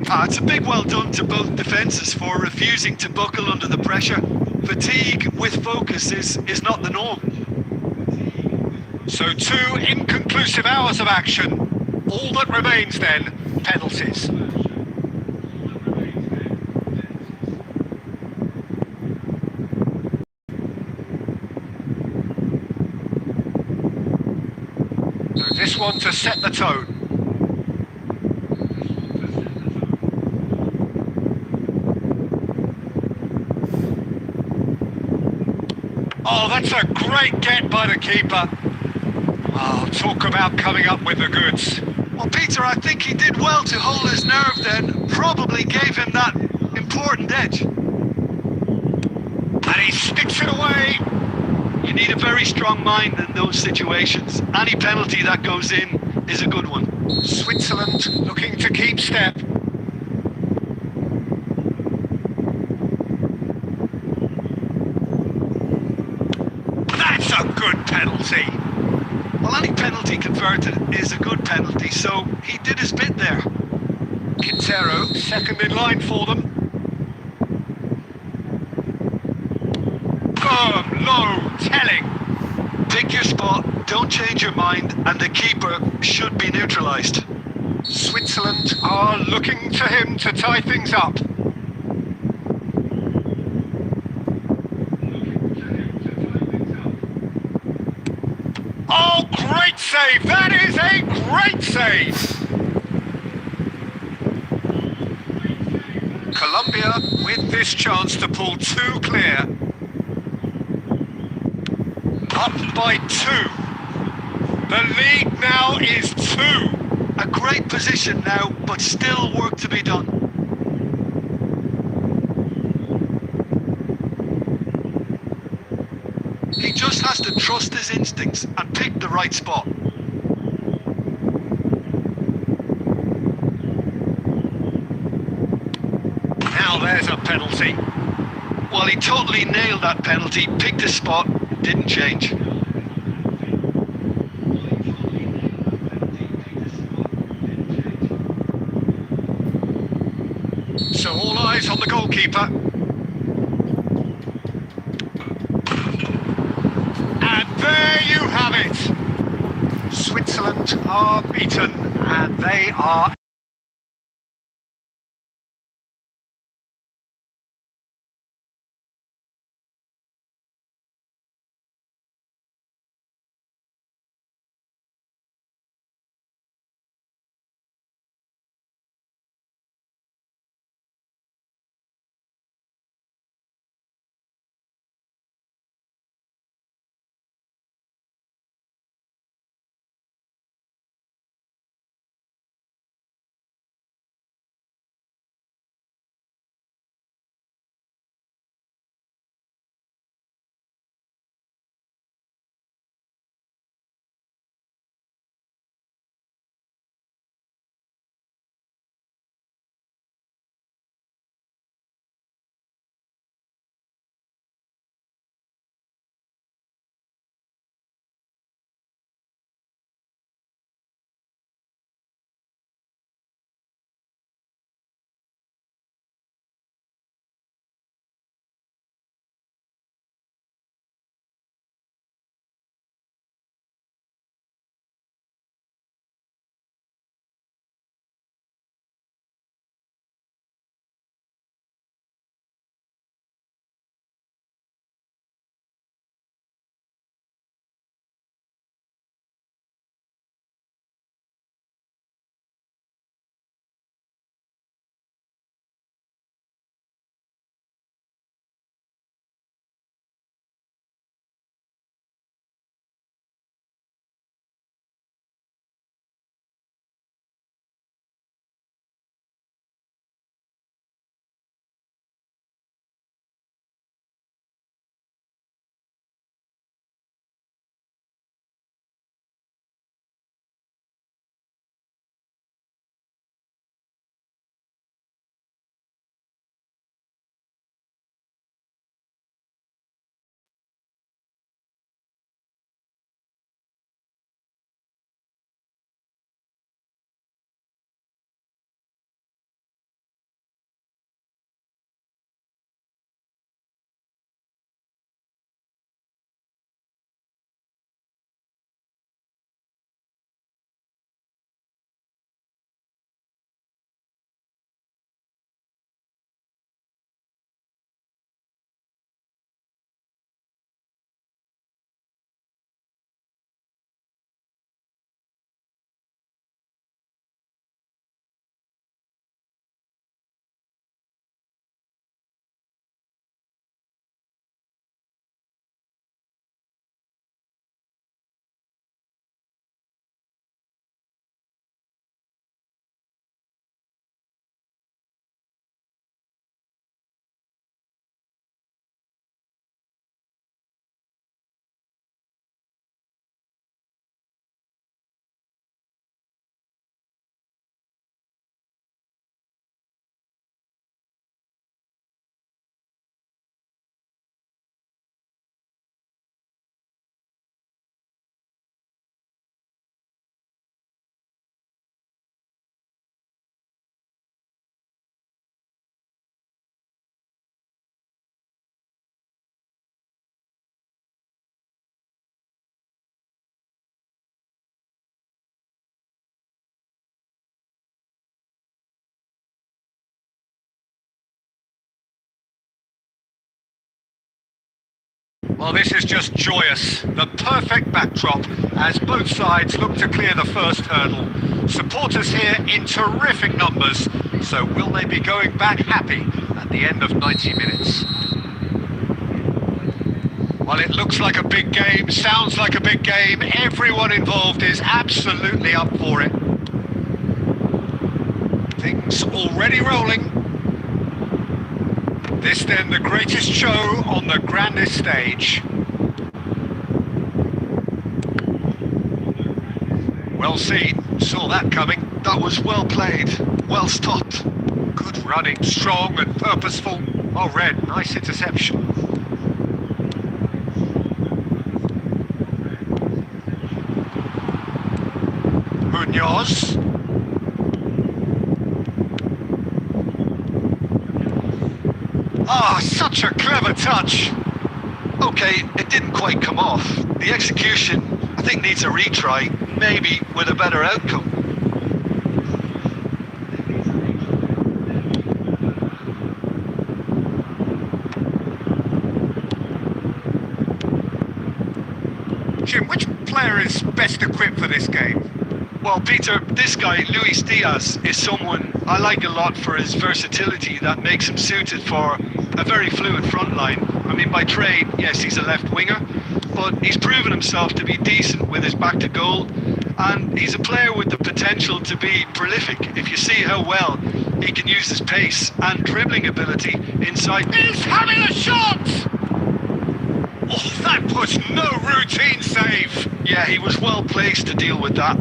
It's a big well done to both defences for refusing to buckle under the pressure. Fatigue with focus is not the norm. So 2 inconclusive hours of action. All that remains then, penalties. So this one to set the tone. Oh, that's a great get by the keeper. Oh, talk about coming up with the goods. Well, Peter, I think he did well to hold his nerve then. Probably gave him that important edge. And he sticks it away. You need a very strong mind in those situations. Any penalty that goes in is a good one. Switzerland looking to keep step. That's a good penalty. Well, any penalty converted is a good penalty, so he did his bit there. Quintero, second in line for them. Firm, low, telling. Pick your spot, don't change your mind, and the keeper should be neutralised. Switzerland are looking to him to tie things up. Oh, great save! That is a great save! Colombia with this chance to pull two clear. Up by 2. The lead now is 2. A great position now, but still work to be done. He just has to trust his instincts and pick the right spot. Now there's a penalty. Well, he totally nailed that penalty, picked his spot, didn't change. So all eyes on the goalkeeper. And there you have it. Switzerland are beaten and they are Well, this is just joyous. The perfect backdrop as both sides look to clear the first hurdle. Supporters here in terrific numbers, so will they be going back happy at the end of 90 minutes? Well, it looks like a big game, sounds like a big game. Everyone involved is absolutely up for it. Things already rolling. This then the greatest show on the grandest stage. Well seen, saw that coming. That was well played, well stopped. Good running, strong and purposeful. Oh, Red, nice interception. Munoz. Ah, such a clever touch. Okay, it didn't quite come off. The execution, I think, needs a retry, maybe with a better outcome. Jim, which player is best equipped for this game? Well, Peter, this guy, Luis Diaz, is someone I like a lot for his versatility that makes him suited for a very fluid front line. I mean, by trade, yes, he's a left winger, but he's proven himself to be decent with his back to goal, and he's a player with the potential to be prolific if you see how well he can use his pace and dribbling ability inside. He's having a shot! Oh, that was no routine save. Yeah, he was well placed to deal with that.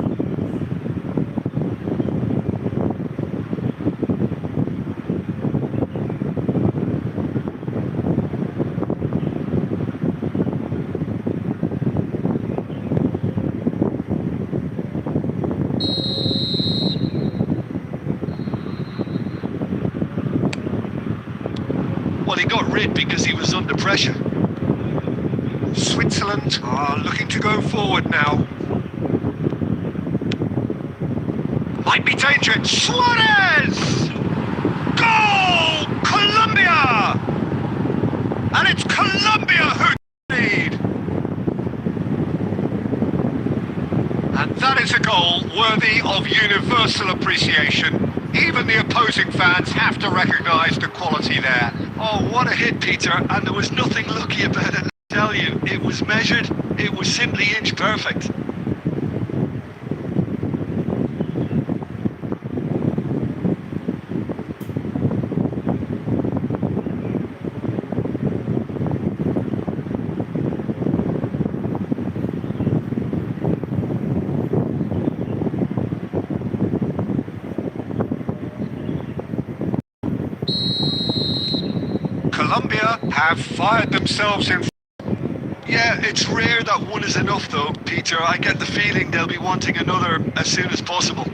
Well, he got rid because he was under pressure. Switzerland are looking to go forward now. Might be dangerous. Suarez! Goal! Colombia! And it's Colombia who lead. And that is a goal worthy of universal appreciation. Even the opposing fans have to recognise the quality there. Oh, what a hit, Peter, and there was nothing lucky about it. I tell you, it was measured, it was simply inch perfect. Colombia have fired themselves in. Yeah, it's rare that one is enough though, Peter. I get the feeling they'll be wanting another as soon as possible.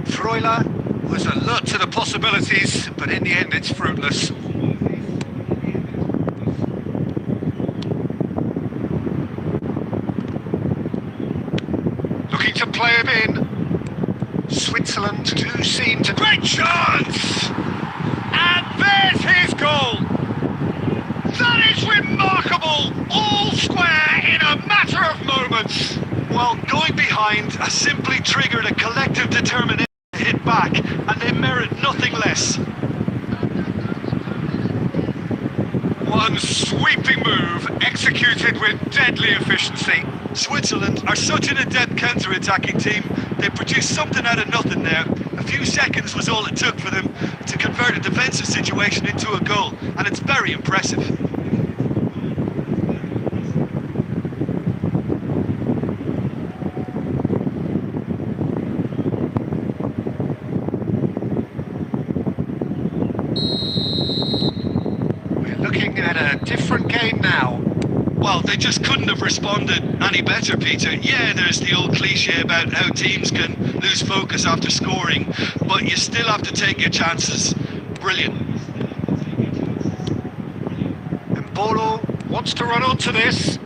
Freuler was alert to the possibilities, but in the end it's fruitless. Looking to play him in. Switzerland do seem to... Great chance! And there's his goal! That is remarkable! All square in a matter of moments! Well, going behind has simply triggered a collective determination to hit back, and they merit nothing less. One sweeping move, executed with deadly efficiency. Switzerland are such an adept counter-attacking team. They produced something out of nothing there. A few seconds was all it took for them to convert a defensive situation into a goal, and it's very impressive. We're looking at a different game now. Well, they just couldn't have responded any better, Peter. Yeah, there's the old cliche about how teams can lose focus after scoring, but you still have to take your chances. Brilliant. Mbolo wants to run onto this.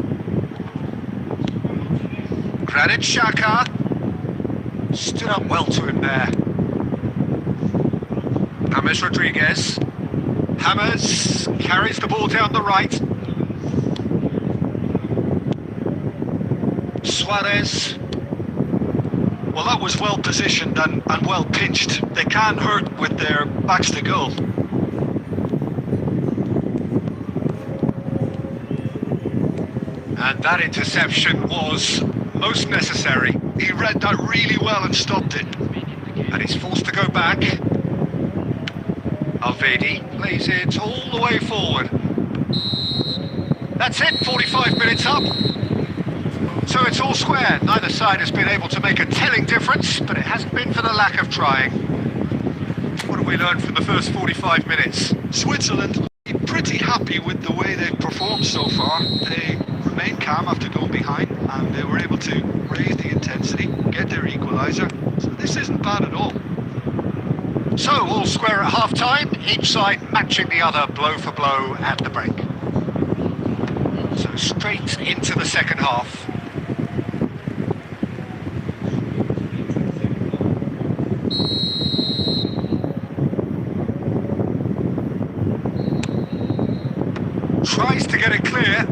Granit Xhaka stood up well to him there. James Rodriguez. Hammers carries the ball down the right. Suarez. Well, that was well positioned and well pinched. They can't hurt with their backs to goal. And that interception was most necessary. He read that really well and stopped it. And he's forced to go back. Alvedi plays it all the way forward. That's it, 45 minutes up. So it's all square. Neither side has been able to make a telling difference, but it hasn't been for the lack of trying. What have we learned from the first 45 minutes? Switzerland are pretty happy with the way they've performed so far. They remained calm after going behind, and they were able to raise the intensity, get their equaliser. So this isn't bad at all. So all square at half-time, each side matching the other blow for blow at the break. So straight into the second half. Tries to get it clear.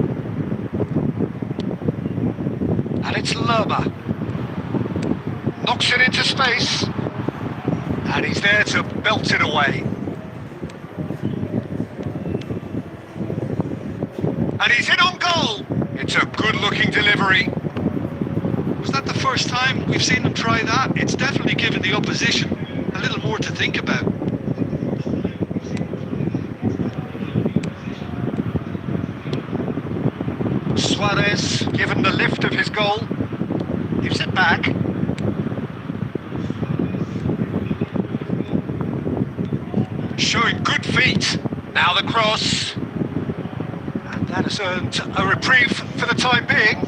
And it's Lerma. Knocks it into space. And he's there to belt it away. And he's in on goal. It's a good-looking delivery. Was that the first time we've seen them try that? It's definitely given the opposition a little more to think about. Suarez, given the lift of his goal, gives it back. Showing good feet. Now the cross. And that has earned a reprieve for the time being.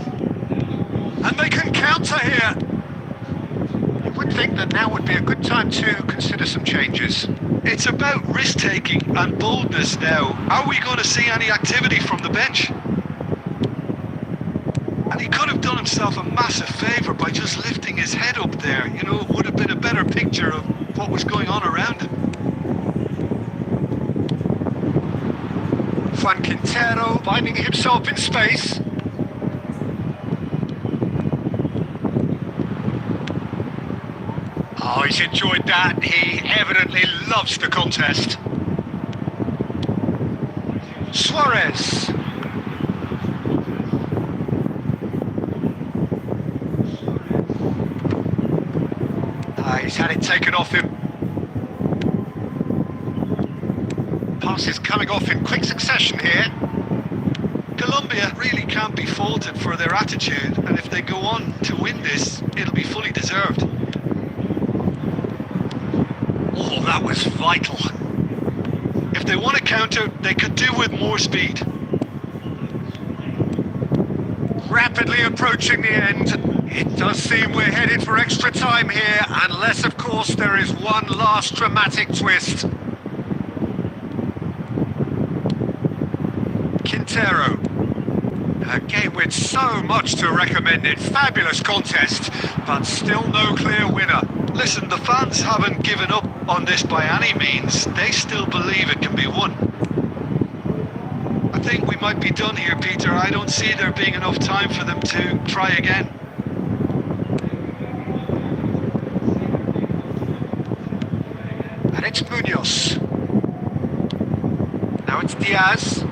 And they can counter here. You would think that now would be a good time to consider some changes. It's about risk-taking and boldness now. Are we going to see any activity from the bench? And he could have done himself a massive favour by just lifting his head up there. You know, it would have been a better picture of what was going on around him. Juan Quintero finding himself in space. Oh, he's enjoyed that. He evidently loves the contest. Suarez. He's had it taken off him. Passes coming off in quick succession here. Colombia really can't be faulted for their attitude, and if they go on to win this, it'll be fully deserved. Oh, that was vital. If they want to counter, they could do with more speed. Rapidly approaching the end. It does seem we're headed for extra time here, unless, of course, there is one last dramatic twist. Quintero. A game with so much to recommend it. Fabulous contest, but still no clear winner. Listen, the fans haven't given up on this by any means. They still believe it can be won. I think we might be done here, Peter. I don't see there being enough time for them to try again. And it's Munoz. Now it's Diaz.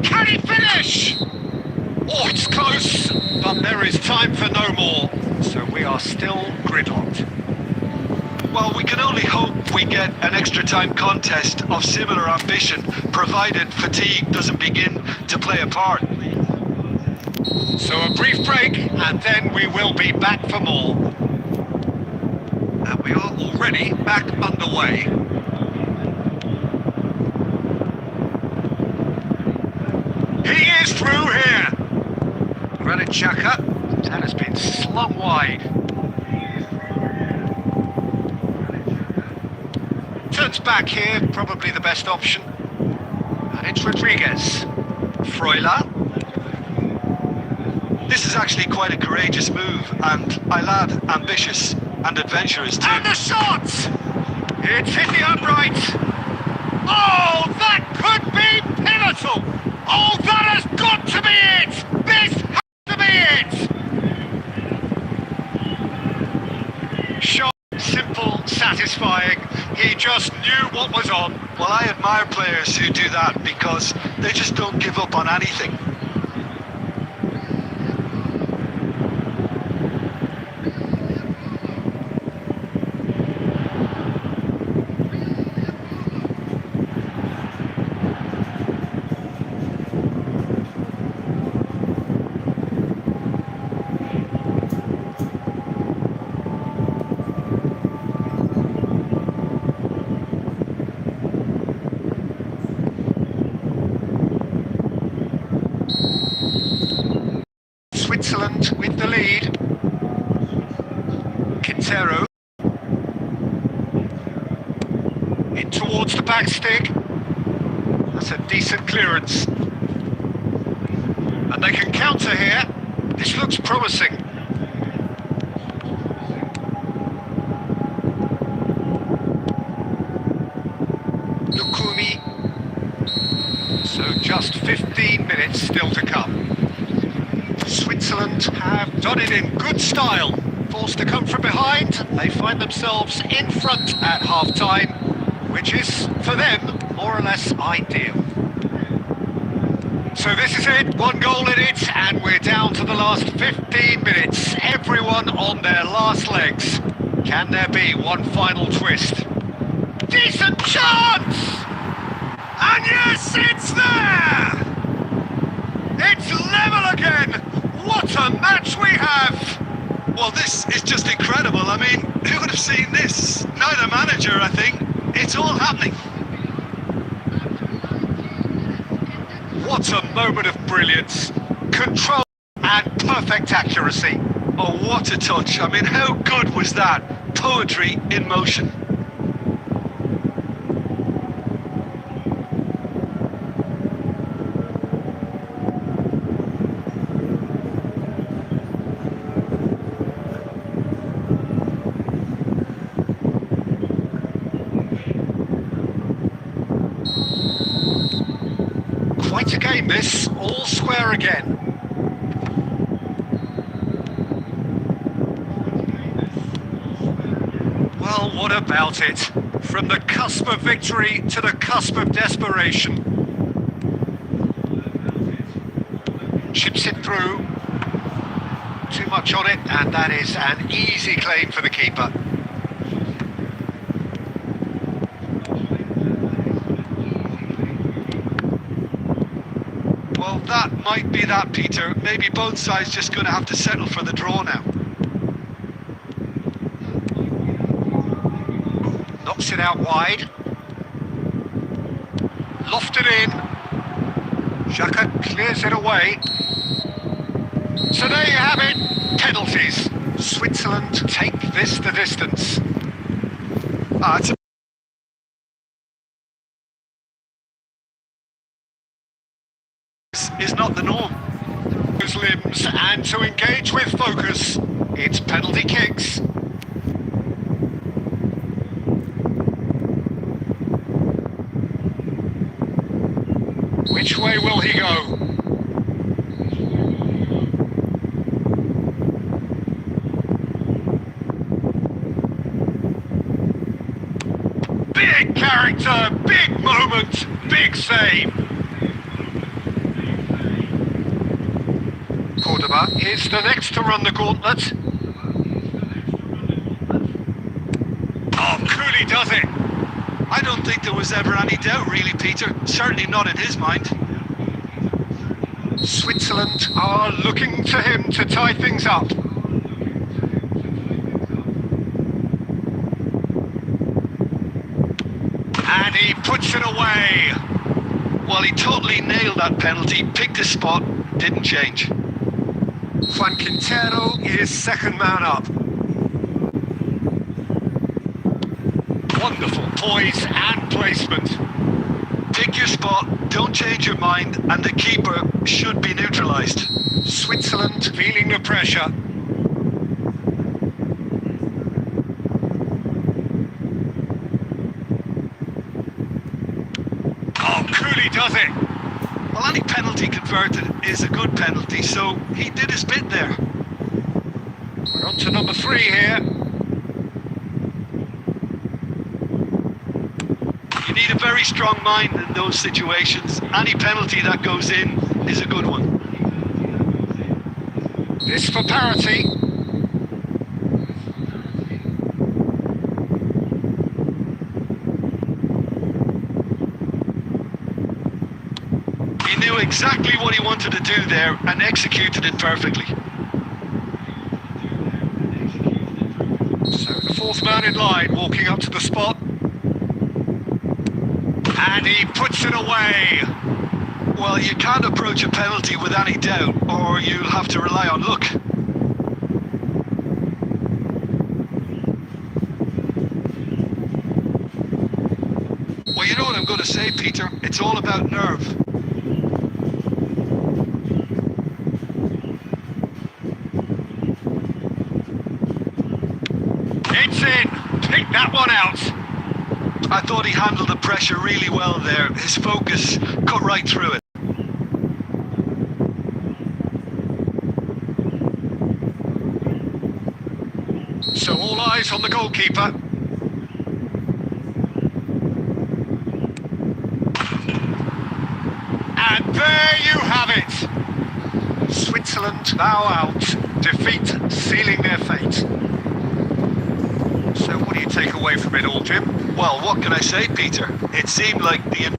Can he finish? Oh, it's close, but there is time for no more. So we are still gridlocked. Well, we can only hope we get an extra time contest of similar ambition, provided fatigue doesn't begin to play a part. So a brief break, and then we will be back for more. And we are already back underway. He is through here. Granit Xhaka, that has been slung wide. Turns back here, probably the best option. And it's Rodriguez. Freuler. This is actually quite a courageous move, and I'll add ambitious and adventurous too. And the shot! It's hit the upright. Oh, that could be pivotal! Oh, that has got to be it! This has to be it! Shot, simple, satisfying. He just knew what was on. Well, I admire players who do that because they just don't give up on anything. Switzerland with the lead. Quintero. In towards the back stick. That's a decent clearance. And they can counter here. This looks promising. Lukumi. So just 15 minutes still to come. Switzerland have done it in good style. Forced to come from behind, they find themselves in front at half-time, which is, for them, more or less ideal. So this is it, one goal in it, and we're down to the last 15 minutes. Everyone on their last legs. Can there be one final twist? Decent chance! And yes, it's there! It's level again! What a match we have! Well, this is just incredible. I mean, who would have seen this? Neither manager, I think. It's all happening. What a moment of brilliance. Control and perfect accuracy. Oh, what a touch. I mean, how good was that? Poetry in motion. Quite a game this, all square again. Well, what about it? From the cusp of victory to the cusp of desperation. Chips it through. Too much on it, and that is an easy claim for the keeper. Well, that might be that, Peter. Maybe both sides just going to have to settle for the draw now. Knocks it out wide. Lofted in. Xhaka clears it away. So there you have it. Penalties. Switzerland take this the distance. It's is not the norm. Those limbs and to engage with focus. It's penalty kicks. Which way will he go? Big character, big moment, big save. Is the next to run the gauntlet. Oh, Cooley does it. I don't think there was ever any doubt, really, Peter. Certainly not in his mind. Switzerland are looking to him to tie things up. And he puts it away. Well, he totally nailed that penalty, picked his spot, didn't change. Quintero is second man up. Wonderful poise and placement. Pick your spot, don't change your mind, and the keeper should be neutralised. Switzerland feeling the pressure. does it. Well, any penalty converted is a good penalty, so he did his bit there. We're on to number 3 here. You need a very strong mind in those situations. Any penalty that goes in is a good one. This for parity. He knew exactly what he wanted to do there and executed it perfectly. So the 4th man in line walking up to the spot. And he puts it away. Well, you can't approach a penalty with any doubt, or you'll have to rely on luck. Well, you know what I'm going to say, Peter? It's all about nerve. It's in. Pick that one out. I thought he handled the pressure really well there. His focus cut right through it. So all eyes on the goalkeeper. And there you have it. Switzerland now out. Defeat sealing their fate. So what do you take away from it all, Jim? Well, what can I say, Peter? It seemed like the...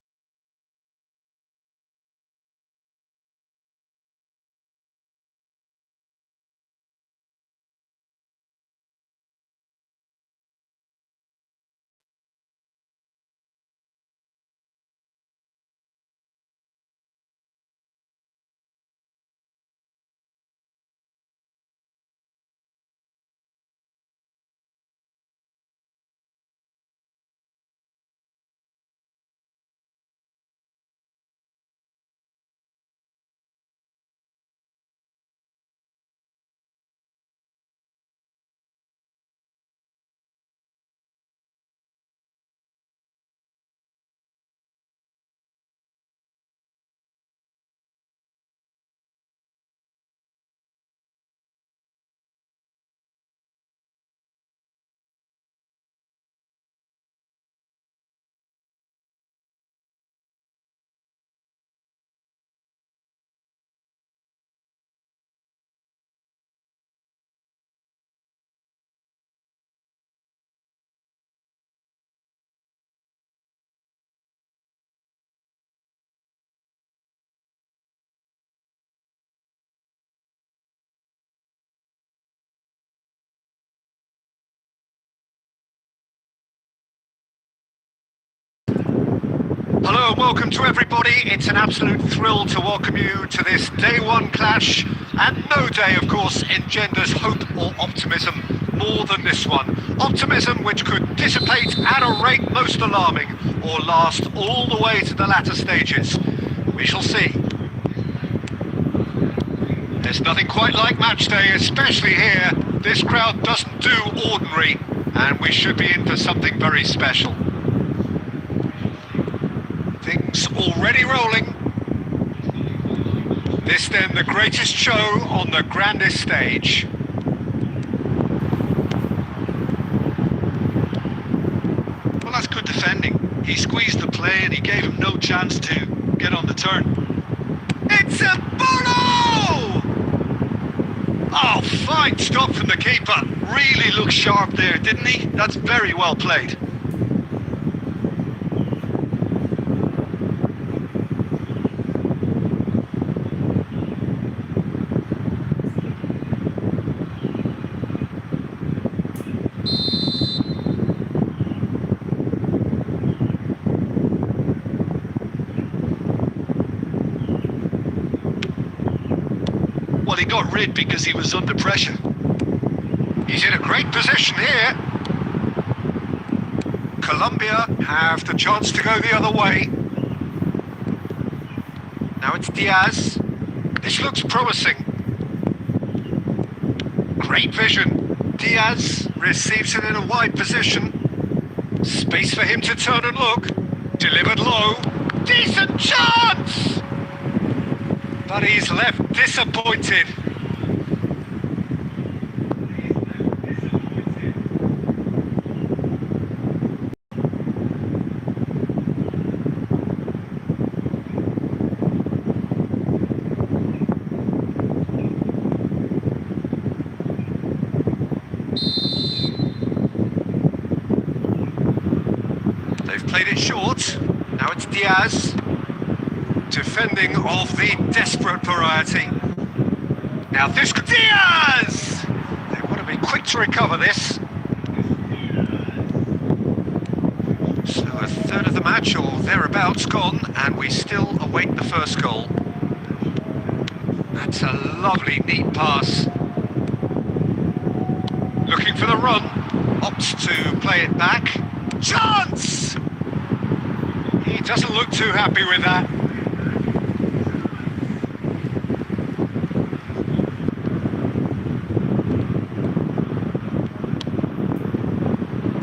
Hello and welcome to everybody. It's an absolute thrill to welcome you to this day 1 clash, and no day of course engenders hope or optimism more than this one. Optimism which could dissipate at a rate most alarming or last all the way to the latter stages. We shall see. There's nothing quite like match day, especially here. This crowd doesn't do ordinary, and we should be in for something very special. Things already rolling. This then the greatest show on the grandest stage. Well, that's good defending. He squeezed the play and he gave him no chance to get on the turn. It's a bolo! Oh, fine stop from the keeper. Really looked sharp there, didn't he? That's very well played. Well, he got rid because he was under pressure. He's in a great position here. Colombia have the chance to go the other way. Now it's Diaz. This looks promising. Great vision. Diaz receives it in a wide position. Space for him to turn and look. Delivered low. Decent chance! But he's left disappointed. They've played it short. Now it's Diaz. Defending of the desperate variety. Now this could... Diaz! They want to be quick to recover this. So a third of the match or thereabouts gone, and we still await the first goal. That's a lovely, neat pass. Looking for the run. Opts to play it back. Chance! He doesn't look too happy with that.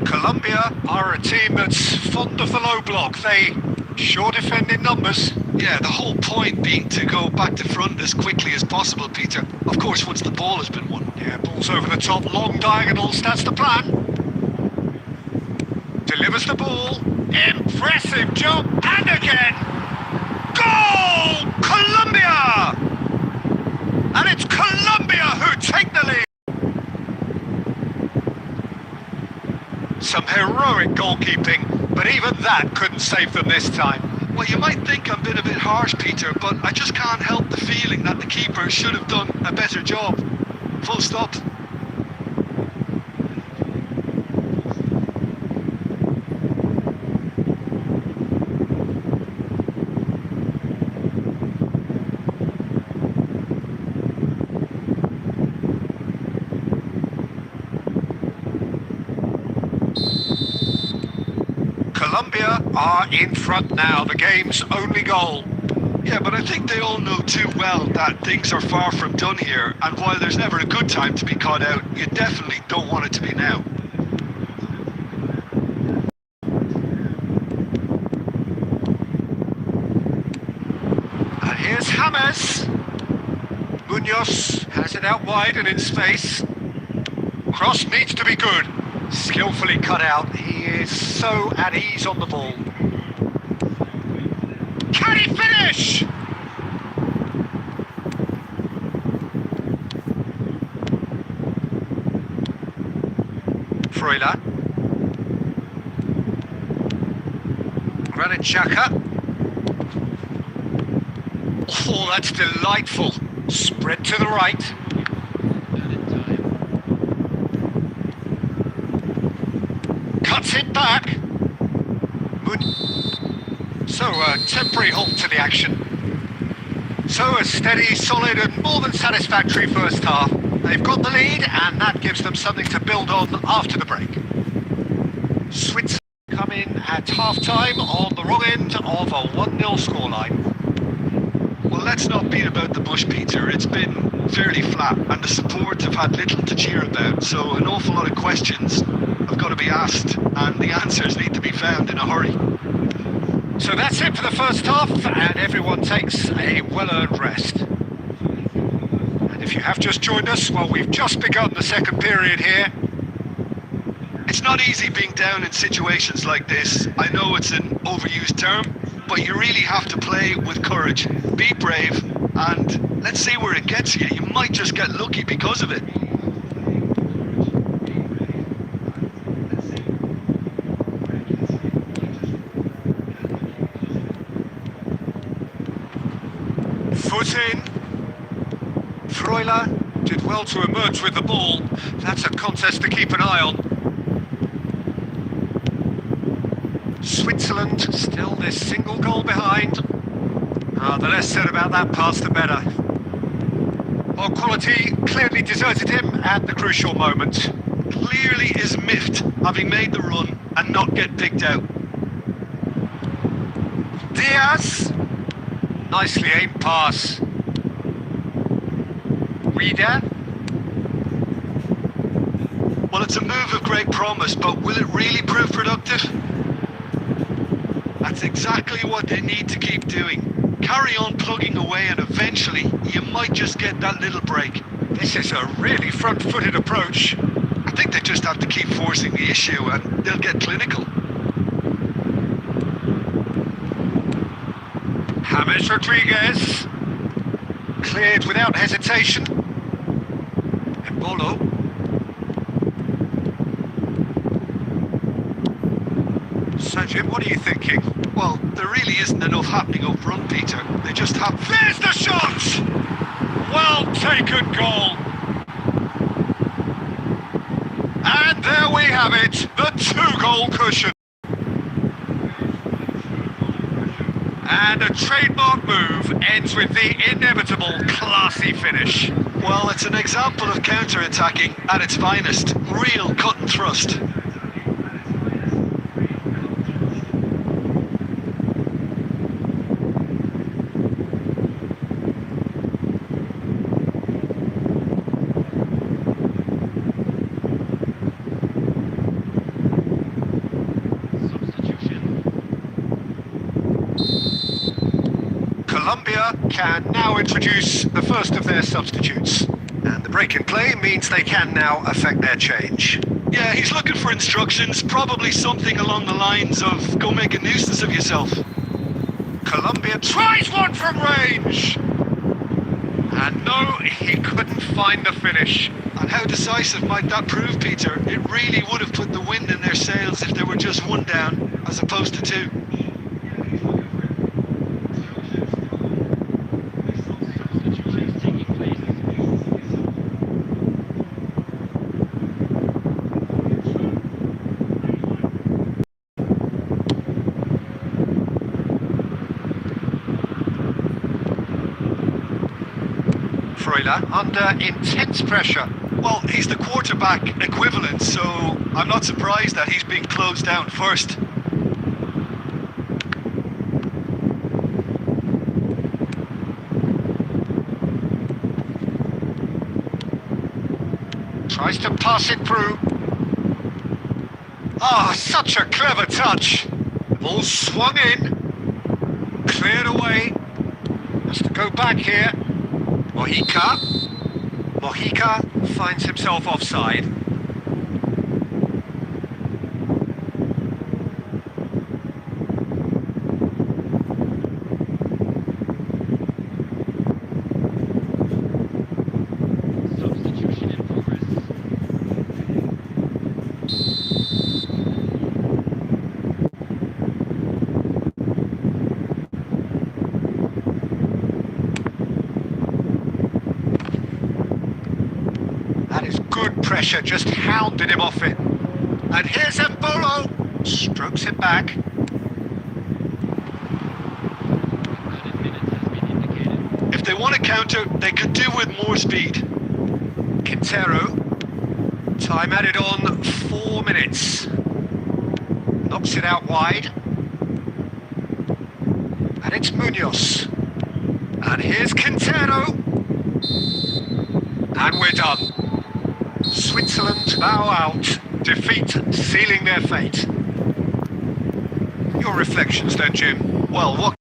Colombia are a team that's fond of the low block. They sure defend in numbers. Yeah, the whole point being to go back to front as quickly as possible, Peter. Of course, once the ball has been won. Yeah, ball's over the top, long diagonals, that's the plan. Delivers the ball. Impressive job, and again! Goal! Colombia! And it's Colombia who take the lead. Some heroic goalkeeping, but even that couldn't save them this time. Well, you might think I'm being a bit harsh, Peter, but I just can't help the feeling that the keeper should have done a better job. Full stop. Colombia are in front now, the game's only goal. Yeah, but I think they all know too well that things are far from done here, and while there's never a good time to be caught out, you definitely don't want it to be now. And here's James. Munoz has it out wide and in space. Cross needs to be good. Skillfully cut out. He is so at ease on the ball. Can he finish? Freuler. Granit Xhaka. Oh, that's delightful. Spread to the right. Cuts it back. So a temporary halt to the action. So a steady, solid and more than satisfactory first half. They've got the lead and that gives them something to build on after the break. Switzerland come in at half-time on the wrong end of a 1-0 scoreline. Well, let's not beat about the bush, Peter. It's been fairly flat and the support have had little to cheer about, so an awful lot of questions have got to be asked and the answers need to be found in a hurry. So that's it for the first half, and everyone takes a well-earned rest. And if you have just joined us, well, we've just begun the second period here. It's not easy being down in situations like this. I know it's an overused term, but you really have to play with courage. Be brave, and let's see where it gets you. You might just get lucky because of it. Foot in. Freuler did well to emerge with the ball. That's a contest to keep an eye on. Switzerland still this single goal behind. The less said about that pass, the better. Well, quality clearly deserted him at the crucial moment. Clearly is miffed, having made the run and not get picked out. Diaz. Nicely aimed pass. Reader. Well, it's a move of great promise, but will it really prove productive? That's exactly what they need to keep doing. Carry on plugging away and eventually you might just get that little break. This is a really front-footed approach. I think they just have to keep forcing the issue and they'll get clinical. James Rodriguez. Cleared without hesitation. Embolo. So Jim, what are you thinking? Well, there really isn't enough happening up front, Peter. They just have... There's the shot! Well taken goal. And there we have it, the 2-goal cushion. And a trademark move ends with the inevitable classy finish. Well, it's an example of counter-attacking at its finest. Real cut and thrust. Colombia can now introduce the first of their substitutes. And the break in play means they can now affect their change. Yeah, he's looking for instructions, probably something along the lines of go make a nuisance of yourself. Colombia tries one from range! And no, he couldn't find the finish. And how decisive might that prove, Peter? It really would have put the wind in their sails if there were just one down, as opposed to two. Substitutions taking place. Freuler under intense pressure. Well, he's the quarterback equivalent, so I'm not surprised that he's being closed down first. Tries to pass it through. Ah, such a clever touch. Ball swung in. Cleared away. Has to go back here. Mojica. Mojica finds himself offside. Substitution in progress. That is good pressure, just hounded him off it. And here's Embolo. Strokes it back. Added minutes has been indicated. If they want to counter, they could do with more speed. Quintero. Time added on 4 minutes. Knocks it out wide. And it's Munoz. And here's Quintero. And we're done. Switzerland bow out. Defeat sealing their fate. Your reflections then, Jim? Well, what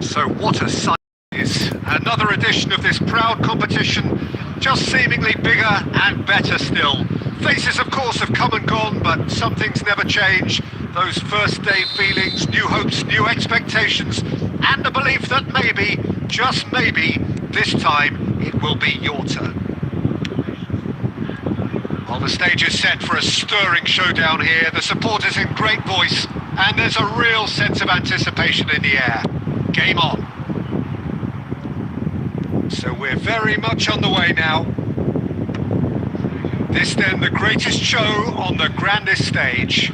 So what a sight it is. Another edition of this proud competition, just seemingly bigger and better still. Faces, of course, have come and gone, but some things never change. Those first day feelings, new hopes, new expectations, and the belief that maybe, just maybe, this time it will be your turn. Well, the stage is set for a stirring showdown here. The supporters in great voice, and there's a real sense of anticipation in the air. Game on. So we're very much on the way now. This then the greatest show on the grandest stage.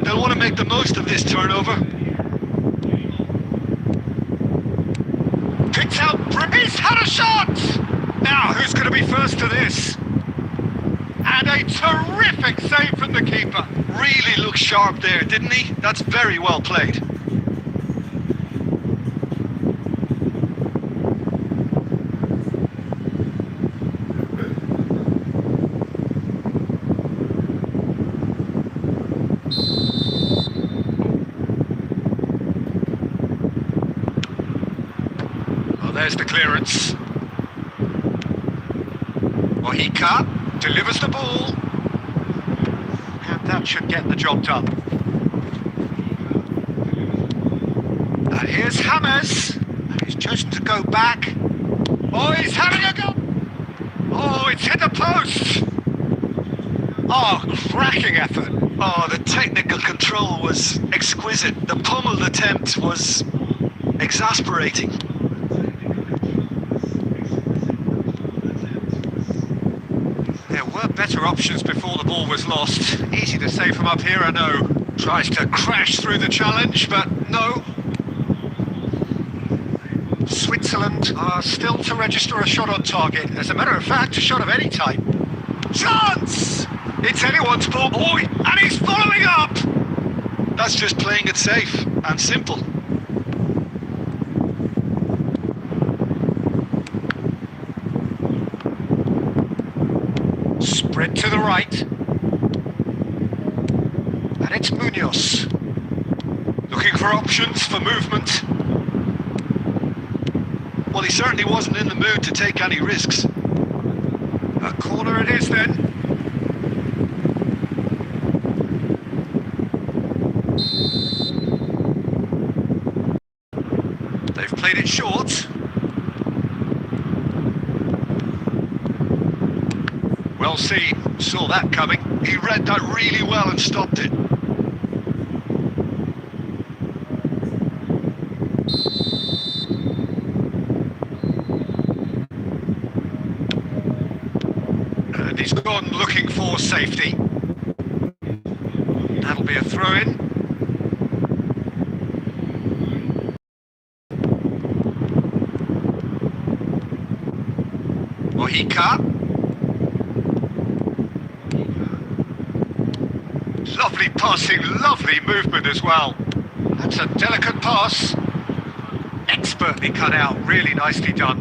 They'll want to make the most of this turnover. Picked out, Prima's had a shot! Now, who's going to be first to this? And a terrific save from the keeper. Really looked sharp there, didn't he? That's very well played. Well, there's the clearance. Ohika delivers the ball. And that should get the job done. And here's James. And he's chosen to go back. Oh, he's having a go! Oh, it's hit the post! Oh, cracking effort. Oh, the technical control was exquisite. The pummeled attempt was exasperating. There were better options before the ball was lost. Easy to say from up here, I know. Tries to crash through the challenge, but no. Switzerland are still to register a shot on target. As a matter of fact, a shot of any type. Chance! It's anyone's ball, boy, and he's following up! That's just playing it safe and simple. Spread to the right. And it's Munoz. Looking for options for movement. Well, he certainly wasn't in the mood to take any risks. A corner it is then. They've played it short. Well seen, saw that coming. He read that really well and stopped it. And he's gone looking for safety. That'll be a throw-in. Ohika. Lovely passing, lovely movement as well. That's a delicate pass. Expertly cut out, really nicely done.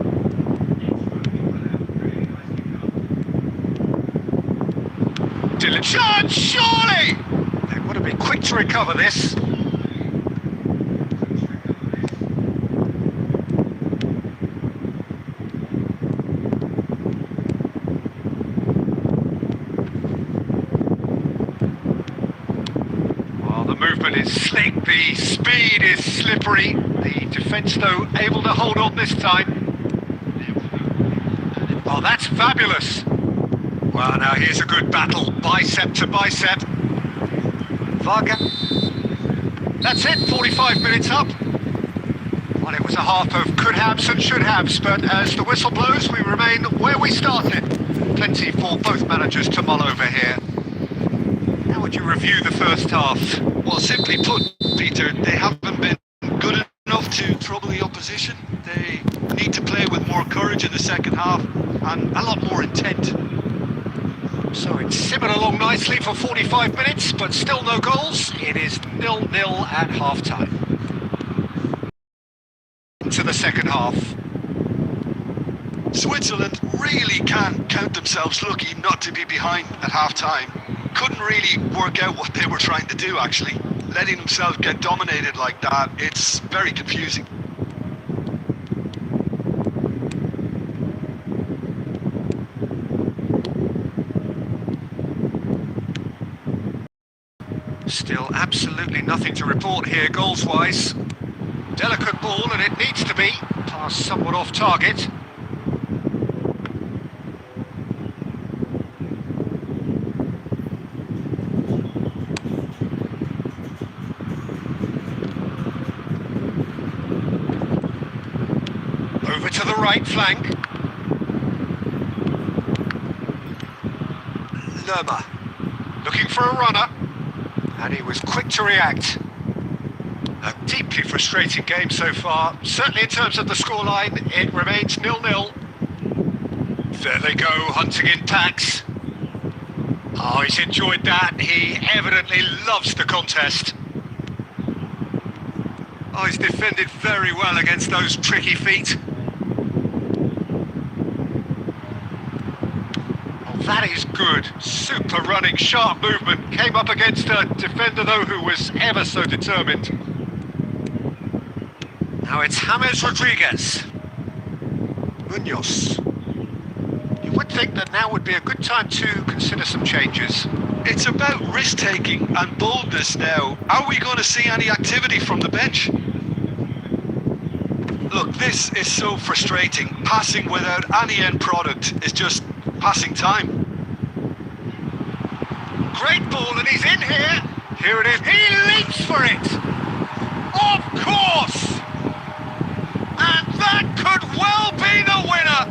Dylan Chance, surely! They want to be quick to recover this. The movement is slick, the speed is slippery. The defence, though, able to hold on this time. Oh, that's fabulous. Well, now here's a good battle, bicep to bicep. Varga. That's it, 45 minutes up. Well, it was a half of could-haves and should-haves, but as the whistle blows, we remain where we started. Plenty for both managers to mull over here. How would you review the first half? Well, simply put, Peter, they haven't been good enough to trouble the opposition. They need to play with more courage in the second half and a lot more intent. So it's simmered along nicely for 45 minutes, but still no goals. It is 0-0 at half-time. To the second half. Switzerland really can count themselves lucky not to be behind at half-time. Couldn't really work out what they were trying to do, actually. letting themselves get dominated like that, it's very confusing. Still absolutely nothing to report here goals-wise. Delicate ball, and it needs to be. Pass somewhat off target. Over to the right flank. Lerma, looking for a runner. And he was quick to react. A deeply frustrating game so far. Certainly in terms of the scoreline, it remains 0-0. There they go, hunting in packs. Oh, he's enjoyed that. He evidently loves the contest. Oh, he's defended very well against those tricky feet. Oh, that is good. Super running, sharp movement. Came up against a defender, though, who was ever so determined. Now it's James Rodriguez. Munoz. You would think that now would be a good time to consider some changes. It's about risk-taking and boldness now. Are we going to see any activity from the bench? Look, this is so frustrating. Passing without any end product is just passing time. Great ball, and he's in here. Here it is. He leaps for it. Of course. And that could well be the winner.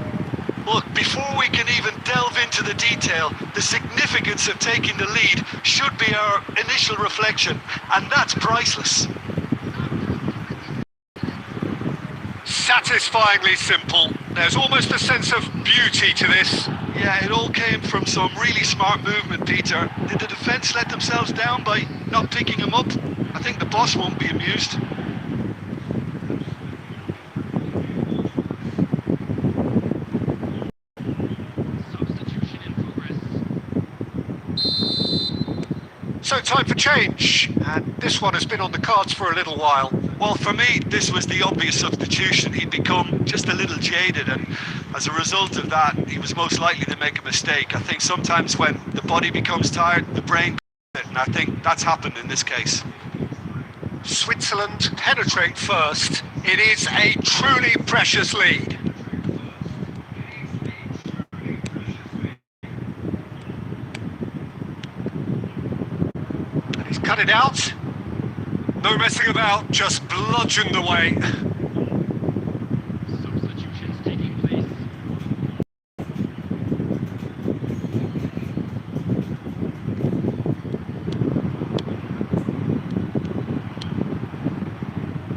Look, before we can even delve into the detail, the significance of taking the lead should be our initial reflection, and that's priceless. Satisfyingly simple. There's almost a sense of beauty to this. Yeah, it all came from some really smart movement, Peter. Did the defence let themselves down by not picking him up? I think the boss won't be amused. Substitution in progress. So time for change. And this one has been on the cards for a little while. Well, for me, this was the obvious substitution. He'd become just a little jaded, and as a result of that, he was most likely to make a mistake. I think sometimes when the body becomes tired, the brain it, and I think that's happened in this case. Switzerland penetrate first. It is a truly precious lead. And he's cut it out. No messing about, just bludgeoned away. Substitutions taking place.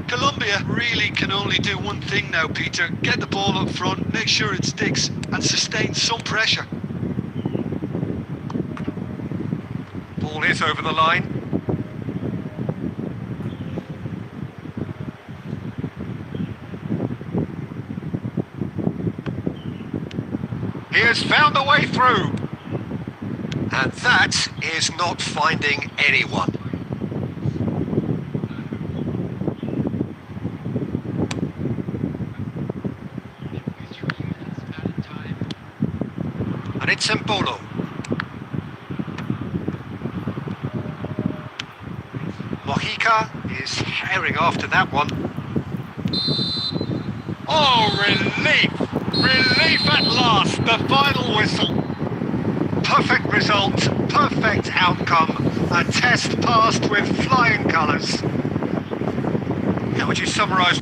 Colombia really can only do one thing now, Peter. Get the ball up front, make sure it sticks, and sustain some pressure. Ball is over the line. He has found a way through. And that is not finding anyone. Added time. And it's Embolo. Mojica is herring after that one. Oh, relief! Relief at last, the final whistle. Perfect result, perfect outcome, a test passed with flying colours. How would you summarise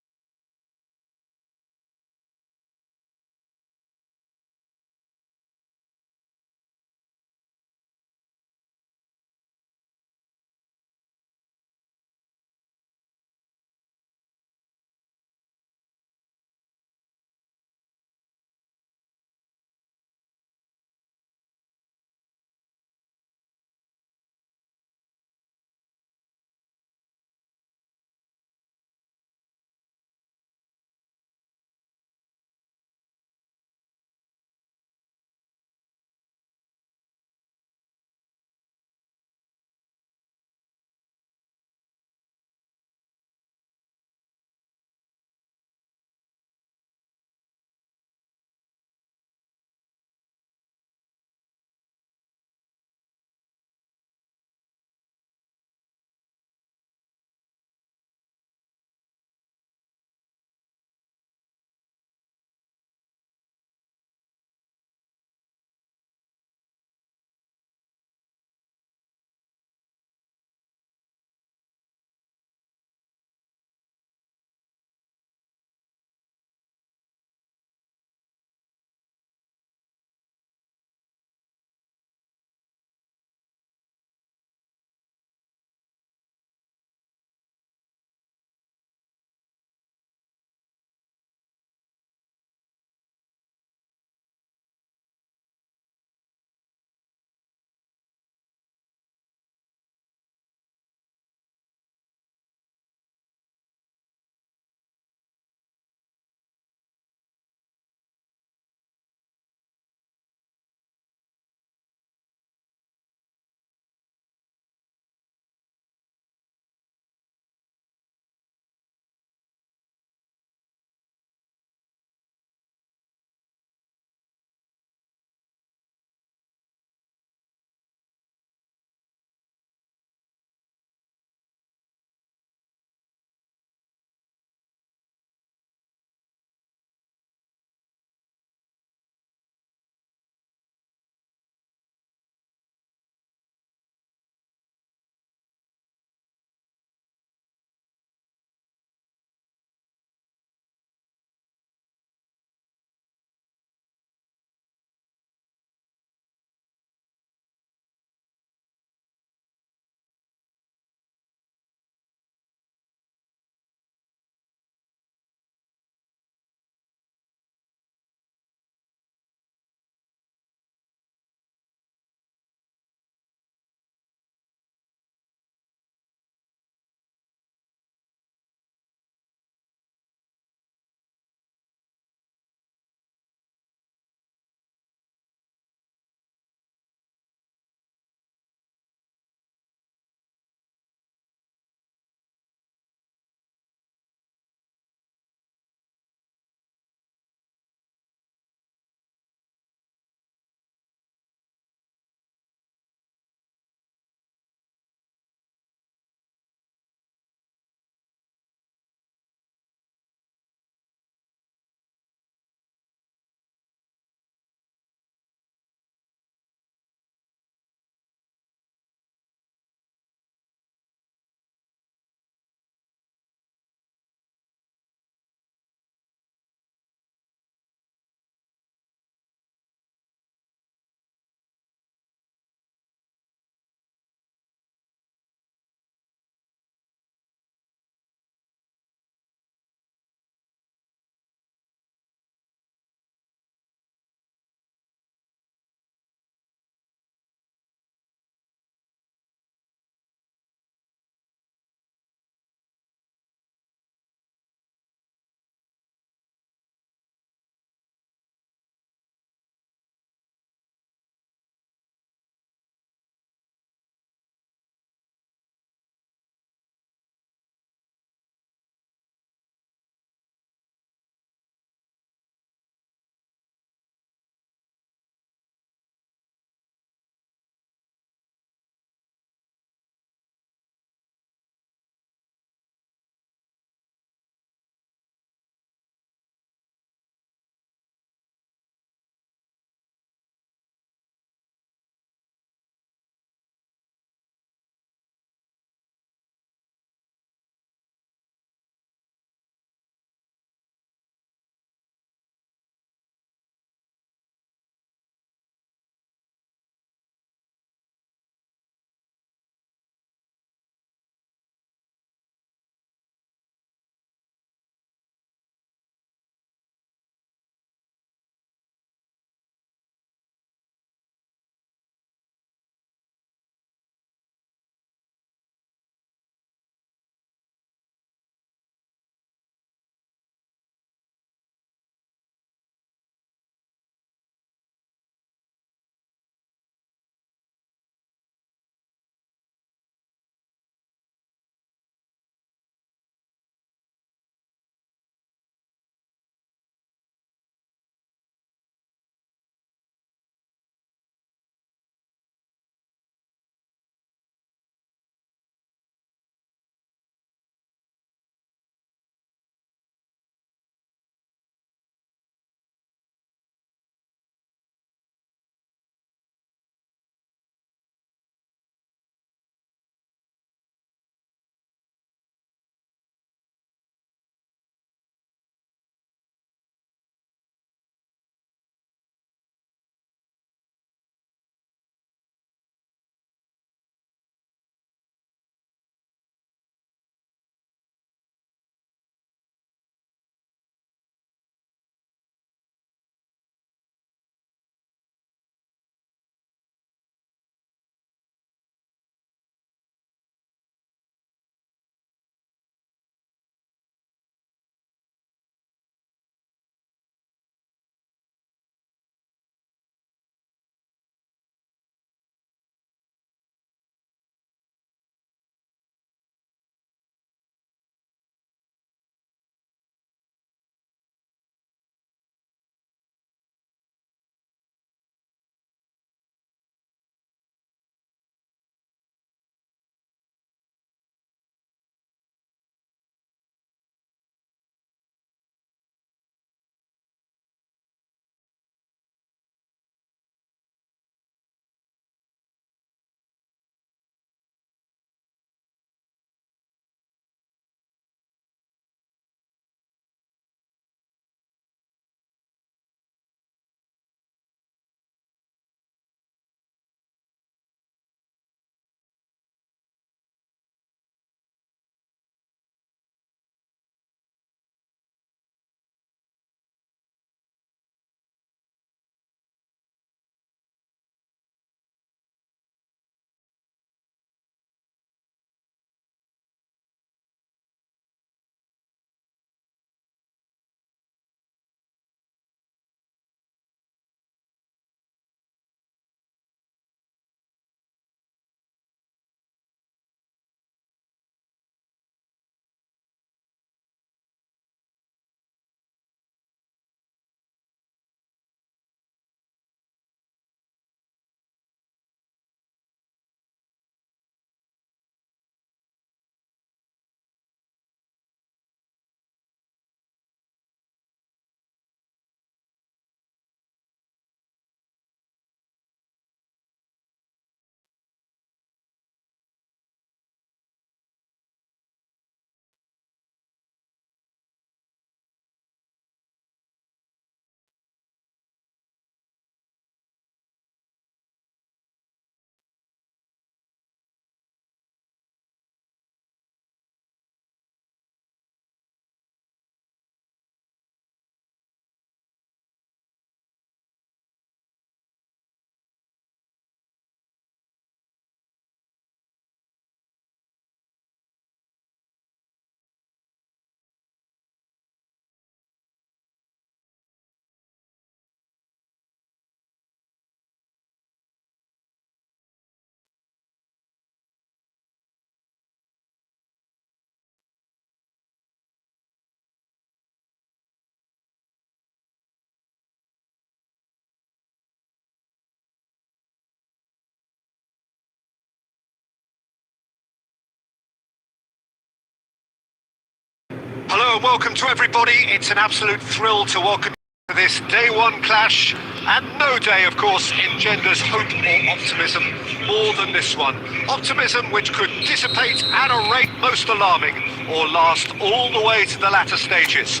welcome to everybody. It's an absolute thrill to welcome you to this day one clash. And no day, of course, engenders hope or optimism more than this one. Optimism which could dissipate at a rate most alarming or last all the way to the latter stages.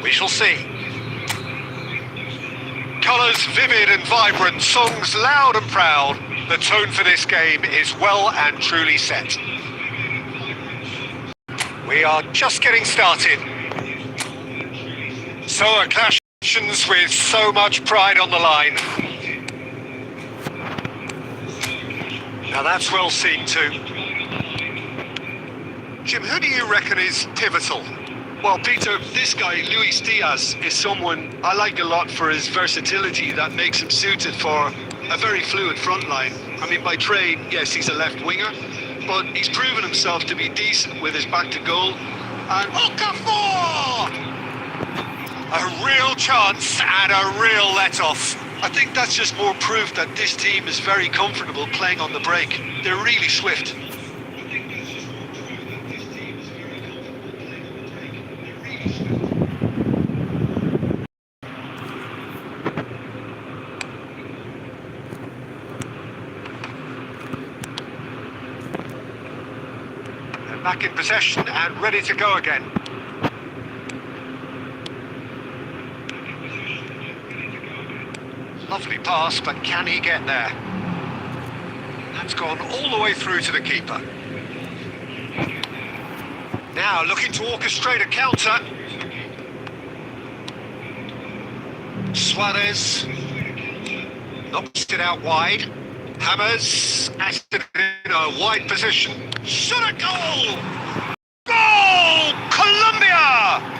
We shall see. Colours vivid and vibrant, songs loud and proud. The tone for this game is well and truly set. We are just getting started. So a clash with so much pride on the line. Now that's well seen too. Jim, who do you reckon is pivotal? Well, Peter, this guy, Luis Diaz, is someone I like a lot for his versatility that makes him suited for a very fluid front line. I mean, by trade, yes, he's a left winger, but he's proven himself to be decent with his back to goal. And Okafor! A real chance and a real let-off. I think that's just more proof that this team is very comfortable playing on the break. They're really swift. They're back in possession and ready to go again. Lovely pass, but can he get there? That's gone all the way through to the keeper. Now looking to orchestrate a counter. Suarez knocks it out wide. Hammers has it in a wide position. Shot a goal! Goal! Colombia!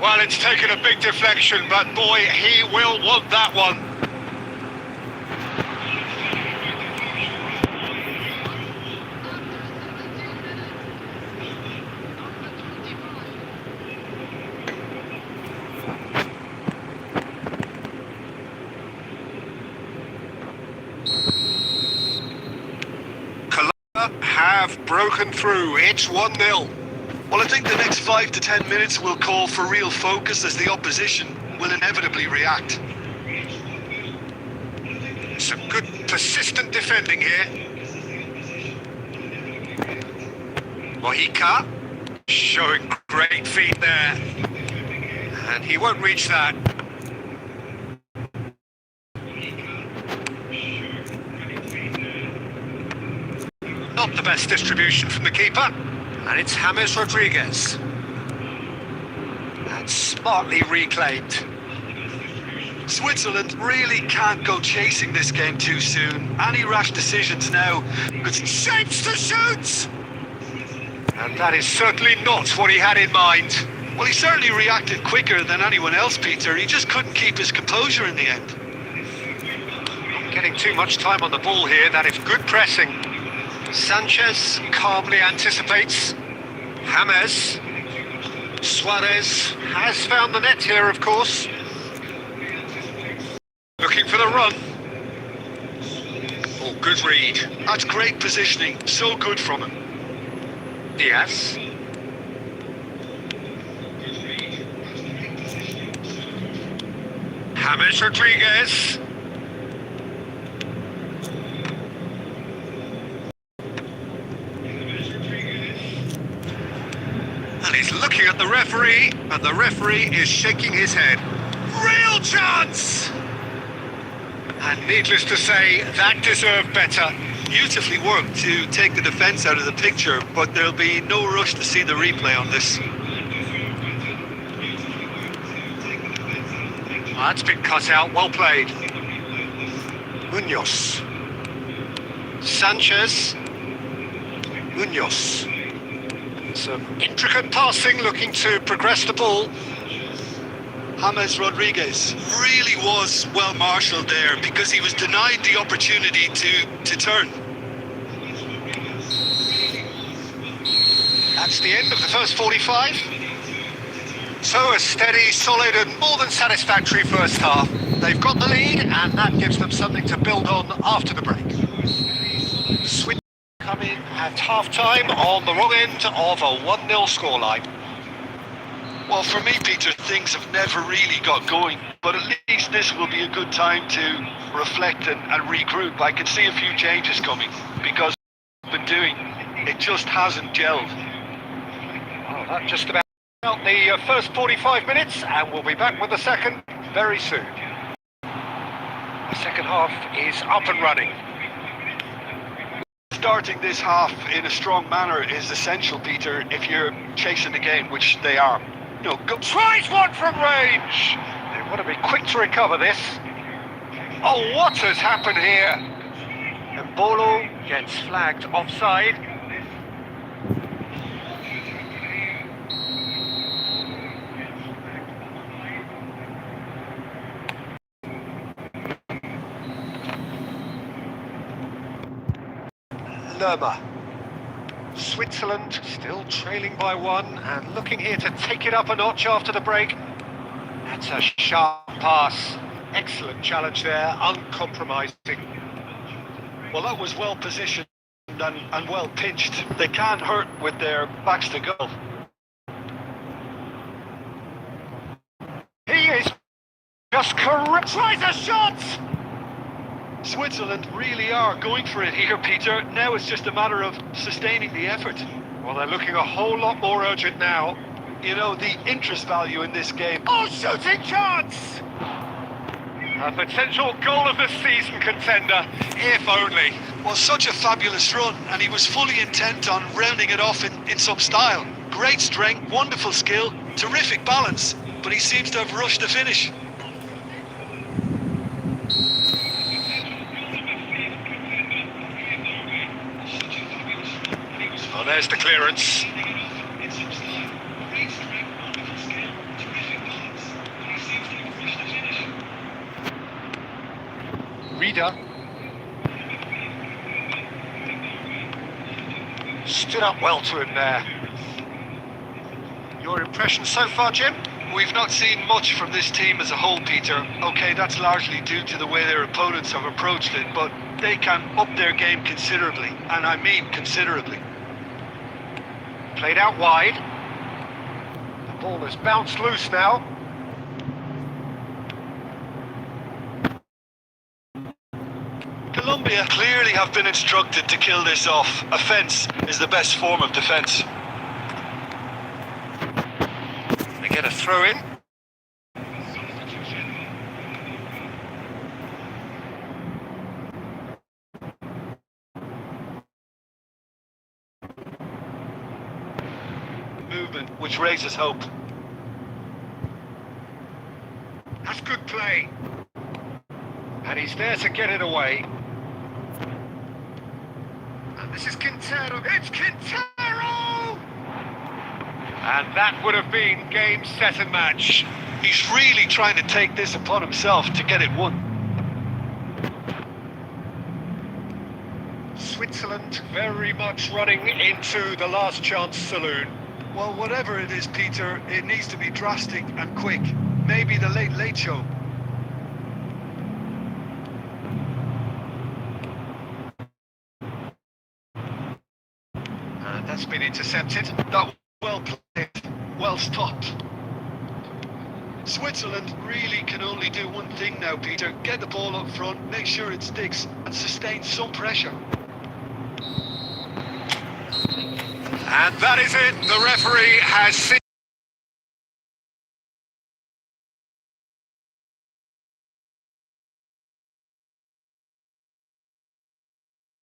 Well, it's taken a big deflection, but boy, he will want that one. Colombia have broken through. It's 1-0. Well, I think the next 5 to 10 minutes will call for real focus as the opposition will inevitably react. Some good persistent defending here. Mojica showing great feet there. And he won't reach that. Not the best distribution from the keeper. And it's James Rodriguez. And smartly reclaimed. Switzerland really can't go chasing this game too soon. Any rash decisions now could Shapes to shoot! And that is certainly not what he had in mind. Well, he certainly reacted quicker than anyone else, Peter. He just couldn't keep his composure in the end. Not getting too much time on the ball here. That is good pressing. Sanchez calmly anticipates. James. Suarez has found the net here, of course. Looking for the run. Oh, good read. That's great positioning. So good from him. Diaz. James Rodriguez. And he's looking at the referee, and the referee is shaking his head. Real chance! And needless to say, that deserved better. Beautifully worked to take the defence out of the picture, but there'll be no rush to see the replay on this. That's been cut out, well played. Munoz. Sanchez. Munoz. Some intricate passing, looking to progress the ball. James Rodriguez really was well marshalled there because he was denied the opportunity to turn. That's the end of the first 45. So a steady, solid and more than satisfactory first half. They've got the lead and that gives them something to build on after the break. Switch come in At half-time on the wrong end of a 1-0 scoreline. Well, for me, Peter, things have never really got going, but at least this will be a good time to reflect and regroup. I can see a few changes coming because what we've been doing, it just hasn't gelled. Well, that just about out the first 45 minutes, and we'll be back with the second very soon. The second half is up and running. Starting this half in a strong manner is essential, Peter, if you're chasing the game, which they are. You know, go Tries one from range! They want to be quick to recover this. Oh, what has happened here? And Bolo gets flagged offside. Lerma. Switzerland still trailing by 1 and looking here to take it up a notch after the break. That's a sharp pass. Excellent challenge there, uncompromising. Well, that was well positioned and well pinched. They can't hurt with their backs to goal. He is just correct. Tries a shot! Switzerland really are going for it here, Peter. Now it's just a matter of sustaining the effort. Well, they're looking a whole lot more urgent now. You know, the interest value in this game. Oh, shooting chance! A potential goal of the season contender, if only. Well, such a fabulous run, and he was fully intent on rounding it off in some style. Great strength, wonderful skill, terrific balance, but he seems to have rushed the finish. Oh, there's the clearance. Reader. Stood up well to him there. Your impression so far, Jim? We've not seen much from this team as a whole, Peter. Okay, that's largely due to the way their opponents have approached it, but they can up their game considerably, and I mean considerably. Played out wide. The ball has bounced loose now. Colombia clearly have been instructed to kill this off. Offence is the best form of defence. They get a throw in. Movement, which raises hope. That's good play. And he's there to get it away. And this is Quintero. It's Quintero! And that would have been game, set and match. He's really trying to take this upon himself to get it won. Switzerland very much running into the last chance saloon. Well, whatever it is, Peter, it needs to be drastic and quick. Maybe the late show. And that's been intercepted. That well played, well stopped. Switzerland really can only do one thing now, Peter. Get the ball up front, make sure it sticks, and sustain some pressure. And that is it. The referee has seen